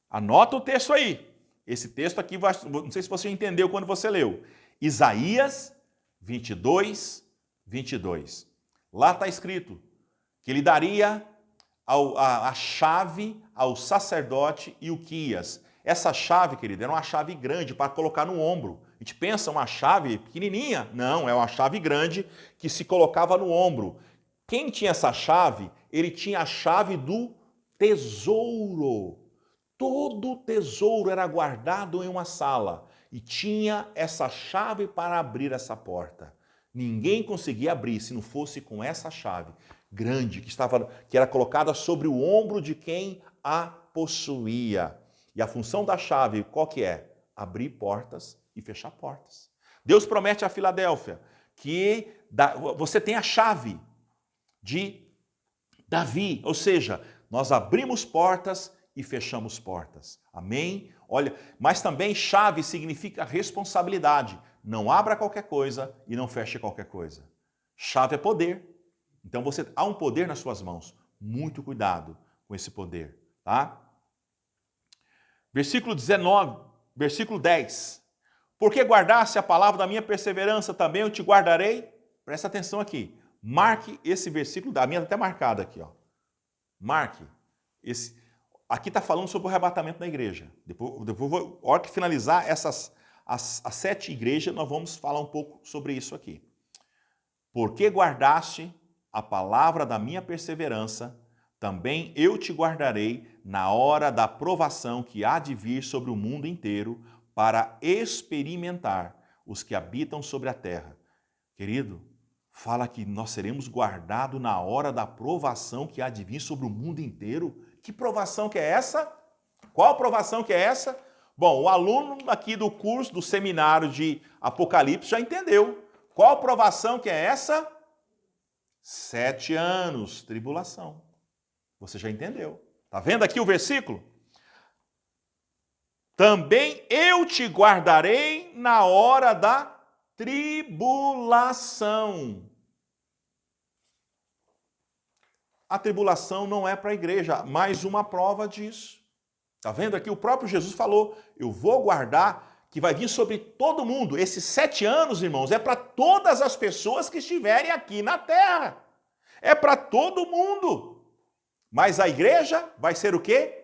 Anota o texto aí. Esse texto aqui, não sei se você entendeu quando você leu. Isaías 22, 22. Lá está escrito que ele daria a chave ao sacerdote Ilquias. Essa chave, querido, era uma chave grande para colocar no ombro. A gente pensa uma chave pequenininha? Não, é uma chave grande que se colocava no ombro. Quem tinha essa chave? Ele tinha a chave do tesouro. Todo o tesouro era guardado em uma sala e tinha essa chave para abrir essa porta. Ninguém conseguia abrir se não fosse com essa chave grande que era colocada sobre o ombro de quem a possuía. E a função da chave, qual que é? Abrir portas e fechar portas. Deus promete a Filadélfia que você tem a chave de Davi, ou seja, nós abrimos portas e fechamos portas. Amém? Olha, mas também chave significa responsabilidade. Não abra qualquer coisa e não feche qualquer coisa. Chave é poder. Então há um poder nas suas mãos. Muito cuidado com esse poder, tá? Versículo 10. Porque guardaste a palavra da minha perseverança, também eu te guardarei. Presta atenção aqui. Marque esse versículo, a minha está até marcada aqui, ó. Marque esse. Aqui está falando sobre o arrebatamento da igreja. Depois a hora que finalizar as 7 igrejas, nós vamos falar um pouco sobre isso aqui. Porque guardaste a palavra da minha perseverança, também eu te guardarei na hora da provação que há de vir sobre o mundo inteiro para experimentar os que habitam sobre a terra. Querido, fala que nós seremos guardados na hora da provação que há de vir sobre o mundo inteiro. Que provação que é essa? Qual provação que é essa? Bom, o aluno aqui do curso, do seminário de Apocalipse já entendeu. Qual provação que é essa? 7 anos, tribulação. Você já entendeu. Está vendo aqui o versículo? Também eu te guardarei na hora da tribulação. A tribulação não é para a igreja, mais uma prova disso. Está vendo aqui? O próprio Jesus falou, eu vou guardar, que vai vir sobre todo mundo. Esses 7 anos, irmãos, é para todas as pessoas que estiverem aqui na terra. É para todo mundo. Mas a igreja vai ser o quê?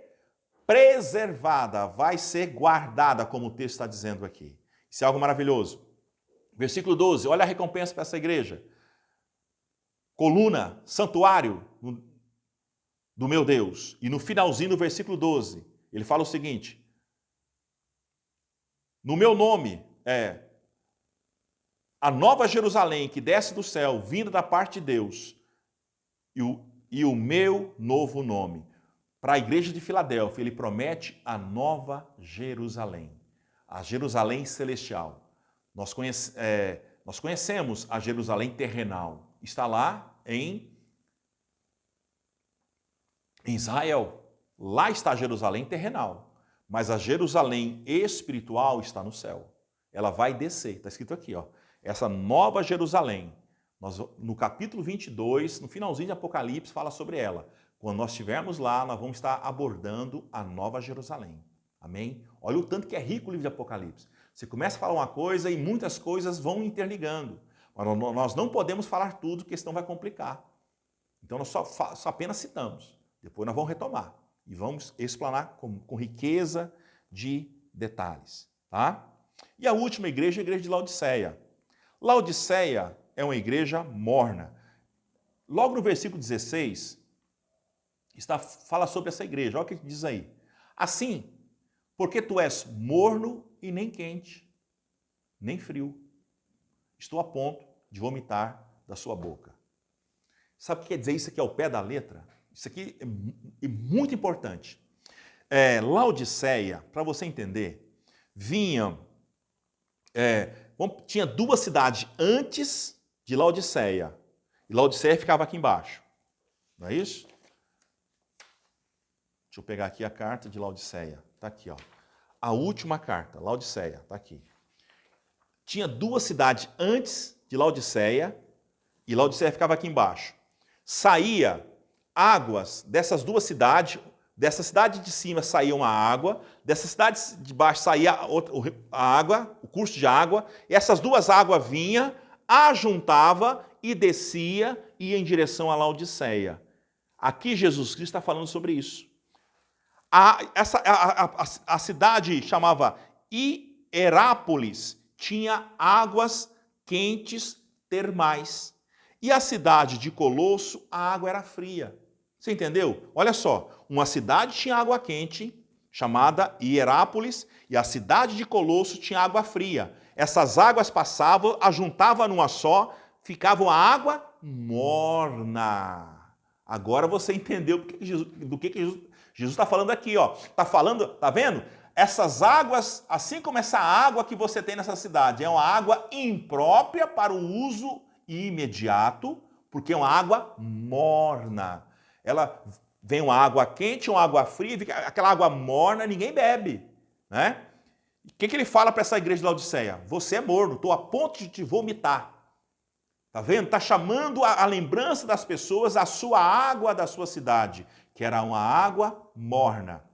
Preservada, vai ser guardada, como o texto está dizendo aqui. Isso é algo maravilhoso. Versículo 12, olha a recompensa para essa igreja. Coluna, santuário do meu Deus. E no finalzinho do versículo 12, ele fala o seguinte: no meu nome a nova Jerusalém que desce do céu, vinda da parte de Deus, e o meu novo nome. Para a igreja de Filadélfia, ele promete a nova Jerusalém, a Jerusalém celestial. Nós conhecemos a Jerusalém terrenal. Está lá em Israel. Lá está a Jerusalém terrenal. Mas a Jerusalém espiritual está no céu. Ela vai descer. Está escrito aqui, ó. Essa nova Jerusalém. No capítulo 22, no finalzinho de Apocalipse, fala sobre ela. Quando nós estivermos lá, nós vamos estar abordando a nova Jerusalém. Amém? Olha o tanto que é rico o livro de Apocalipse. Você começa a falar uma coisa e muitas coisas vão interligando. Mas nós não podemos falar tudo, porque senão vai complicar. Então nós só apenas citamos. Depois nós vamos retomar e vamos explanar com riqueza de detalhes. Tá? E a última igreja é a igreja de Laodiceia. Laodiceia é uma igreja morna. Logo no versículo 16, fala sobre essa igreja. Olha o que diz aí. Assim, porque tu és morno e nem quente, nem frio, estou a ponto de vomitar da sua boca. Sabe o que quer dizer isso aqui ao pé da letra? Isso aqui é muito importante. Laodiceia, para você entender, tinha duas cidades antes de Laodiceia. E Laodiceia ficava aqui embaixo. Não é isso? Deixa eu pegar aqui a carta de Laodiceia. Está aqui, ó. A última carta, Laodiceia, está aqui. Tinha duas cidades antes de Laodiceia, e Laodiceia ficava aqui embaixo. Saía águas dessas duas cidades, dessa cidade de cima saía uma água, dessa cidade de baixo saía a água, o curso de água, e essas duas águas vinham, ajuntava e descia e ia em direção a Laodiceia. Aqui Jesus Cristo está falando sobre isso. A cidade chamava Hierápolis, tinha águas quentes termais. E a cidade de Colosso, a água era fria. Você entendeu? Olha só, uma cidade tinha água quente, chamada Hierápolis, e a cidade de Colosso tinha água fria. Essas águas passavam, ajuntavam numa só, ficava a água morna. Agora você entendeu do que Jesus está falando aqui, ó. Está falando, tá vendo? Essas águas, assim como essa água que você tem nessa cidade, é uma água imprópria para o uso imediato, porque é uma água morna. Ela vem uma água quente, uma água fria, aquela água morna ninguém bebe, né? O que ele fala para essa igreja de Laodiceia? Você é morno, estou a ponto de te vomitar. Tá vendo? Está chamando a lembrança das pessoas a sua água da sua cidade, que era uma água morna.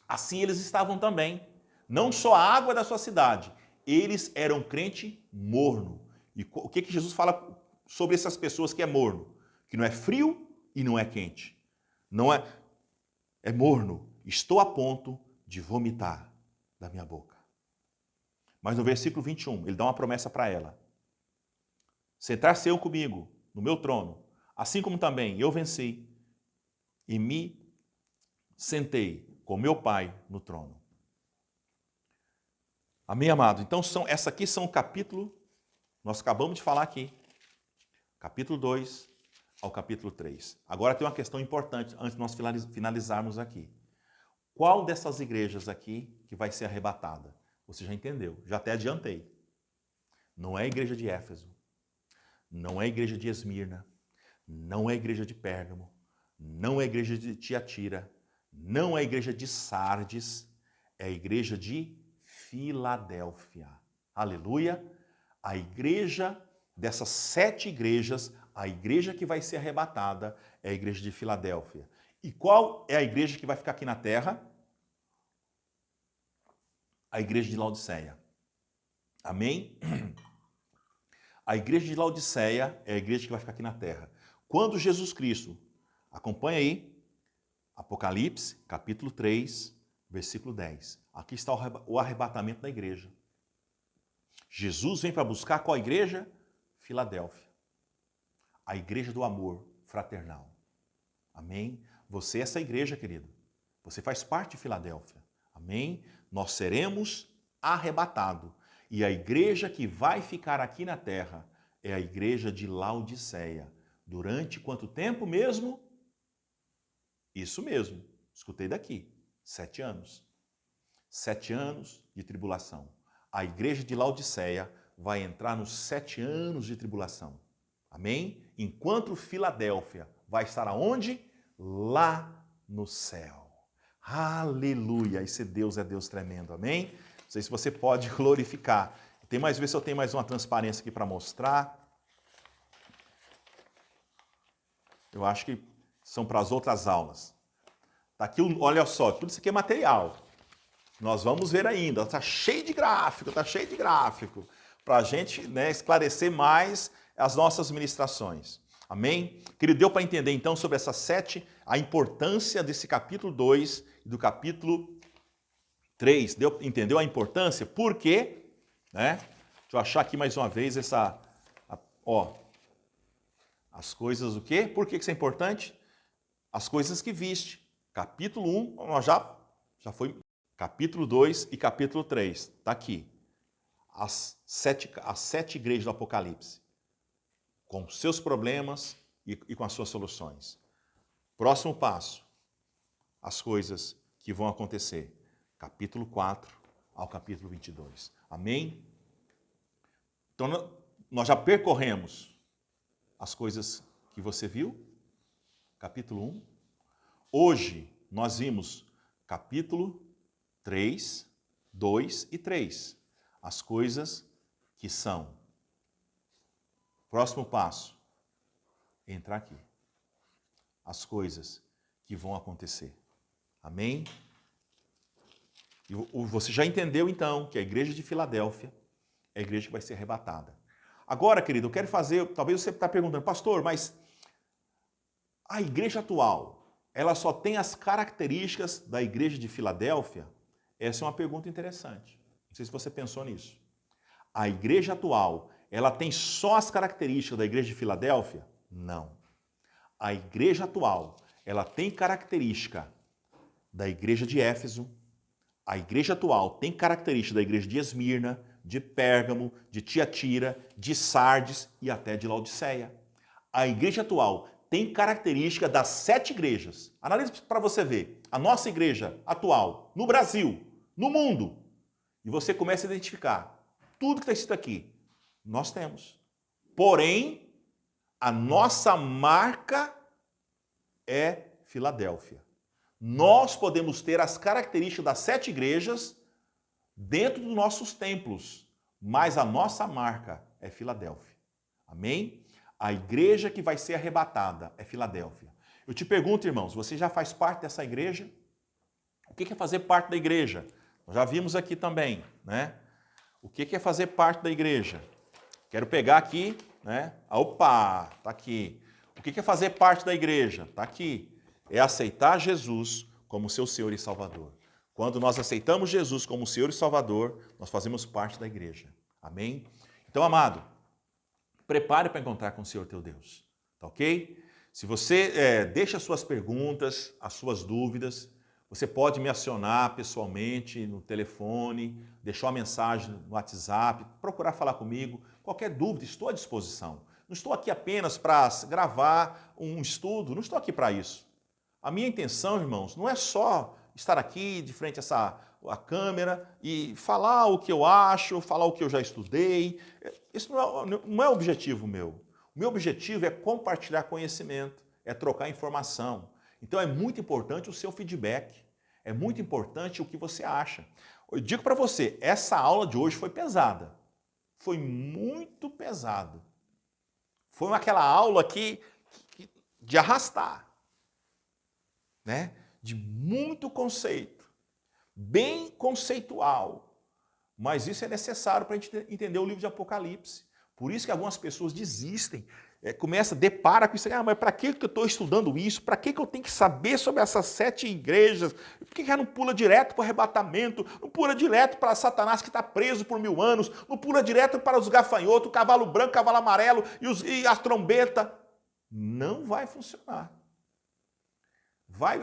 Assim eles estavam também. Não só a água da sua cidade, eles eram crente morno. E o que Jesus fala sobre essas pessoas que é morno? Que não é frio e não é quente. Não é morno. Estou a ponto de vomitar da minha boca. Mas no versículo 21, ele dá uma promessa para ela. Sentar-se eu comigo no meu trono, assim como também eu venci e me sentei com meu Pai no trono. Amém, amado? Então, essa aqui são o capítulo, nós acabamos de falar aqui, capítulo 2 ao capítulo 3. Agora tem uma questão importante, antes de nós finalizarmos aqui. Qual dessas igrejas aqui que vai ser arrebatada? Você já entendeu, já até adiantei. Não é a igreja de Éfeso, não é a igreja de Esmirna, não é a igreja de Pérgamo, não é a igreja de Tiatira, não é a igreja de Sardes, é a igreja de Filadélfia. Aleluia! A igreja dessas 7 igrejas, a igreja que vai ser arrebatada é a igreja de Filadélfia. E qual é a igreja que vai ficar aqui na terra? A igreja de Laodiceia. Amém? A igreja de Laodiceia é a igreja que vai ficar aqui na terra. Quando Jesus Cristo, acompanha aí, Apocalipse, capítulo 3, versículo 10. Aqui está o arrebatamento da igreja. Jesus vem para buscar qual igreja? Filadélfia. A igreja do amor fraternal. Amém? Você é essa igreja, querido. Você faz parte de Filadélfia. Amém? Nós seremos arrebatados. E a igreja que vai ficar aqui na terra é a igreja de Laodiceia. Durante quanto tempo mesmo? Isso mesmo. Escutei daqui. 7 anos. 7 anos de tribulação. A igreja de Laodiceia vai entrar nos 7 anos de tribulação. Amém? Enquanto Filadélfia vai estar aonde? Lá no céu. Aleluia! Esse Deus é Deus tremendo. Amém? Não sei se você pode glorificar. Ver se eu tenho mais uma transparência aqui para mostrar. Eu acho que são para as outras aulas. Tá aqui, olha só, tudo isso aqui é material. Nós vamos ver ainda. Está cheio de gráfico, para a gente, né, esclarecer mais as nossas ministrações. Amém? Querido, deu para entender então sobre essas 7, a importância desse capítulo 2 e do capítulo 3. Entendeu a importância? Por quê? né? Deixa eu achar aqui mais uma vez ó, as coisas o quê? Por que isso é importante? As coisas que viste. Capítulo 1, nós já foi capítulo 2 e capítulo 3. Está aqui. As sete igrejas do Apocalipse. Com seus problemas e com as suas soluções. Próximo passo. As coisas que vão acontecer. Capítulo 4 ao capítulo 22. Amém? Então, nós já percorremos as coisas que você viu. Capítulo 1. Hoje, nós vimos capítulo 3, 2 e 3. As coisas que são. Próximo passo. Entrar aqui. As coisas que vão acontecer. Amém? E você já entendeu, então, que a igreja de Filadélfia é a igreja que vai ser arrebatada. Agora, querido, eu quero fazer... Talvez você está perguntando, pastor, mas a igreja atual, ela só tem as características da igreja de Filadélfia? Essa é uma pergunta interessante. Não sei se você pensou nisso. A igreja atual, ela tem só as características da igreja de Filadélfia? Não. A igreja atual, ela tem característica da igreja de Éfeso. A igreja atual tem característica da igreja de Esmirna, de Pérgamo, de Tiatira, de Sardes e até de Laodiceia. A igreja atual tem característica das 7 igrejas. Analise para você ver. A nossa igreja atual, no Brasil, no mundo, e você começa a identificar tudo que está escrito aqui. Nós temos. Porém, a nossa marca é Filadélfia. Nós podemos ter as características das 7 igrejas dentro dos nossos templos, mas a nossa marca é Filadélfia. Amém? A igreja que vai ser arrebatada é Filadélfia. Eu te pergunto, irmãos, você já faz parte dessa igreja? O que é fazer parte da igreja? Nós já vimos aqui também, né? O que é fazer parte da igreja? Quero pegar aqui, né? Opa, tá aqui. O que é fazer parte da igreja? Tá aqui. É aceitar Jesus como seu Senhor e Salvador. Quando nós aceitamos Jesus como Senhor e Salvador, nós fazemos parte da igreja. Amém? Então, amado, prepare para encontrar com o Senhor teu Deus. Tá ok? Se você deixa as suas perguntas, as suas dúvidas, você pode me acionar pessoalmente no telefone, deixar uma mensagem no WhatsApp, procurar falar comigo. Qualquer dúvida, estou à disposição. Não estou aqui apenas para gravar um estudo, não estou aqui para isso. A minha intenção, irmãos, não é só estar aqui de frente a câmera e falar o que eu acho, falar o que eu já estudei. Isso não é o objetivo meu. O meu objetivo é compartilhar conhecimento, é trocar informação. Então é muito importante o seu feedback, é muito importante o que você acha. Eu digo para você, essa aula de hoje foi pesada. Foi muito pesado. Foi aquela aula de arrastar, né? De muito conceito, bem conceitual. Mas isso é necessário para a gente entender o livro de Apocalipse. Por isso que algumas pessoas desistem, depara com isso. Mas para que eu estou estudando isso? Para que eu tenho que saber sobre essas 7 igrejas? Por que não pula direto para o arrebatamento? Não pula direto para Satanás que está preso por 1000 anos? Não pula direto para os gafanhotos, o cavalo branco, o cavalo amarelo e as trombetas? Não vai funcionar.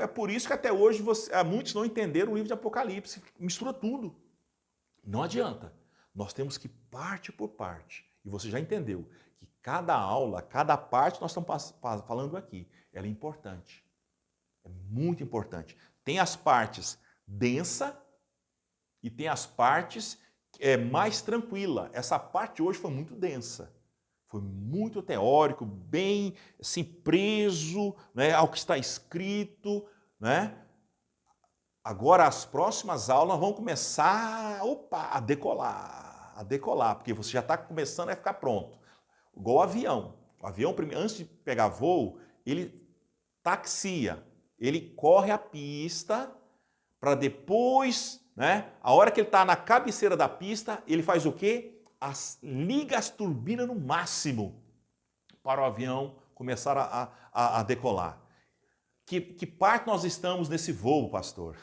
É por isso que até hoje muitos não entenderam o livro de Apocalipse. Mistura tudo. Não adianta. Nós temos que parte por parte. E você já entendeu que cada aula, cada parte que nós estamos falando aqui, ela é importante. É muito importante. Tem as partes densa e tem as partes mais tranquila. Essa parte hoje foi muito densa. Foi muito teórico, bem assim, preso, né, ao que está escrito, né? Agora as próximas aulas vão começar a decolar, porque você já está começando a ficar pronto. Igual o avião. O avião, antes de pegar voo, ele taxia, ele corre a pista para depois, né? A hora que ele está na cabeceira da pista, ele faz o quê? Liga as turbinas no máximo para o avião começar a decolar. Que parte nós estamos nesse voo, pastor?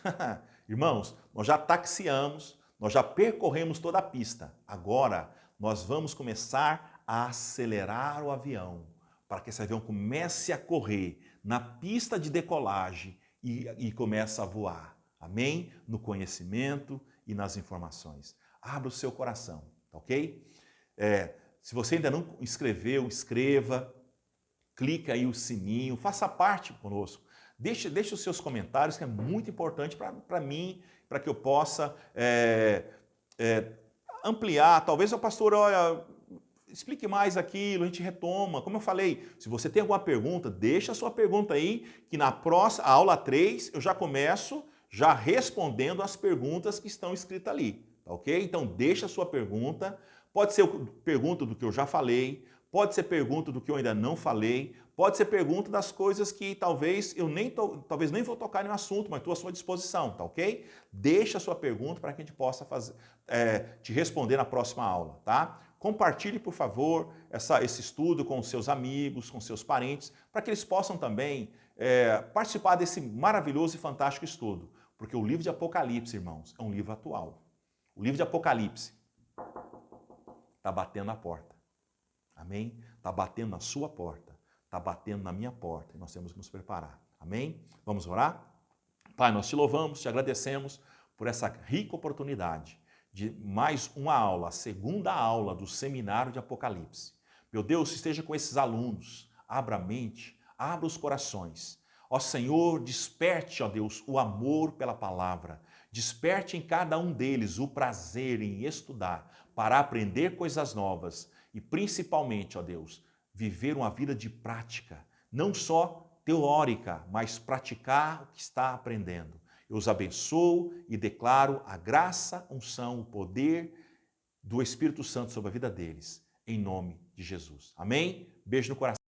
Irmãos, nós já taxiamos, Nós já percorremos toda a pista. Agora, nós vamos começar a acelerar o avião, para que esse avião comece a correr na pista de decolagem e comece a voar. Amém? No conhecimento e nas informações. Abra o seu coração, tá ok? Se você ainda não inscreveu, escreva, clica aí o sininho, faça parte conosco. Deixe os seus comentários, que é muito importante para mim, para que eu possa ampliar. Talvez o pastor, olha, explique mais aquilo, a gente retoma. Como eu falei, se você tem alguma pergunta, deixa a sua pergunta aí, que na próxima aula 3 eu já começo respondendo as perguntas que estão escritas ali, tá ok? Então deixa a sua pergunta, pode ser pergunta do que eu já falei, pode ser pergunta do que eu ainda não falei, pode ser pergunta das coisas que talvez eu talvez nem vou tocar no assunto, mas estou à sua disposição, tá ok? Deixa a sua pergunta para que a gente possa te responder na próxima aula, tá? Compartilhe, por favor, esse estudo com os seus amigos, com seus parentes, para que eles possam também participar desse maravilhoso e fantástico estudo. Porque o livro de Apocalipse, irmãos, é um livro atual. O livro de Apocalipse está batendo na porta. Amém? Está batendo na sua porta. Está batendo na minha porta. E nós temos que nos preparar. Amém? Vamos orar? Pai, nós te louvamos, te agradecemos por essa rica oportunidade de mais uma aula, a segunda aula do Seminário de Apocalipse. Meu Deus, esteja com esses alunos. Abra a mente, abra os corações. Ó Senhor, desperte, ó Deus, o amor pela palavra. Desperte em cada um deles o prazer em estudar, para aprender coisas novas e principalmente, ó Deus, viver uma vida de prática, não só teórica, mas praticar o que está aprendendo. Eu os abençoo e declaro a graça, unção, o poder do Espírito Santo sobre a vida deles, em nome de Jesus. Amém? Beijo no coração.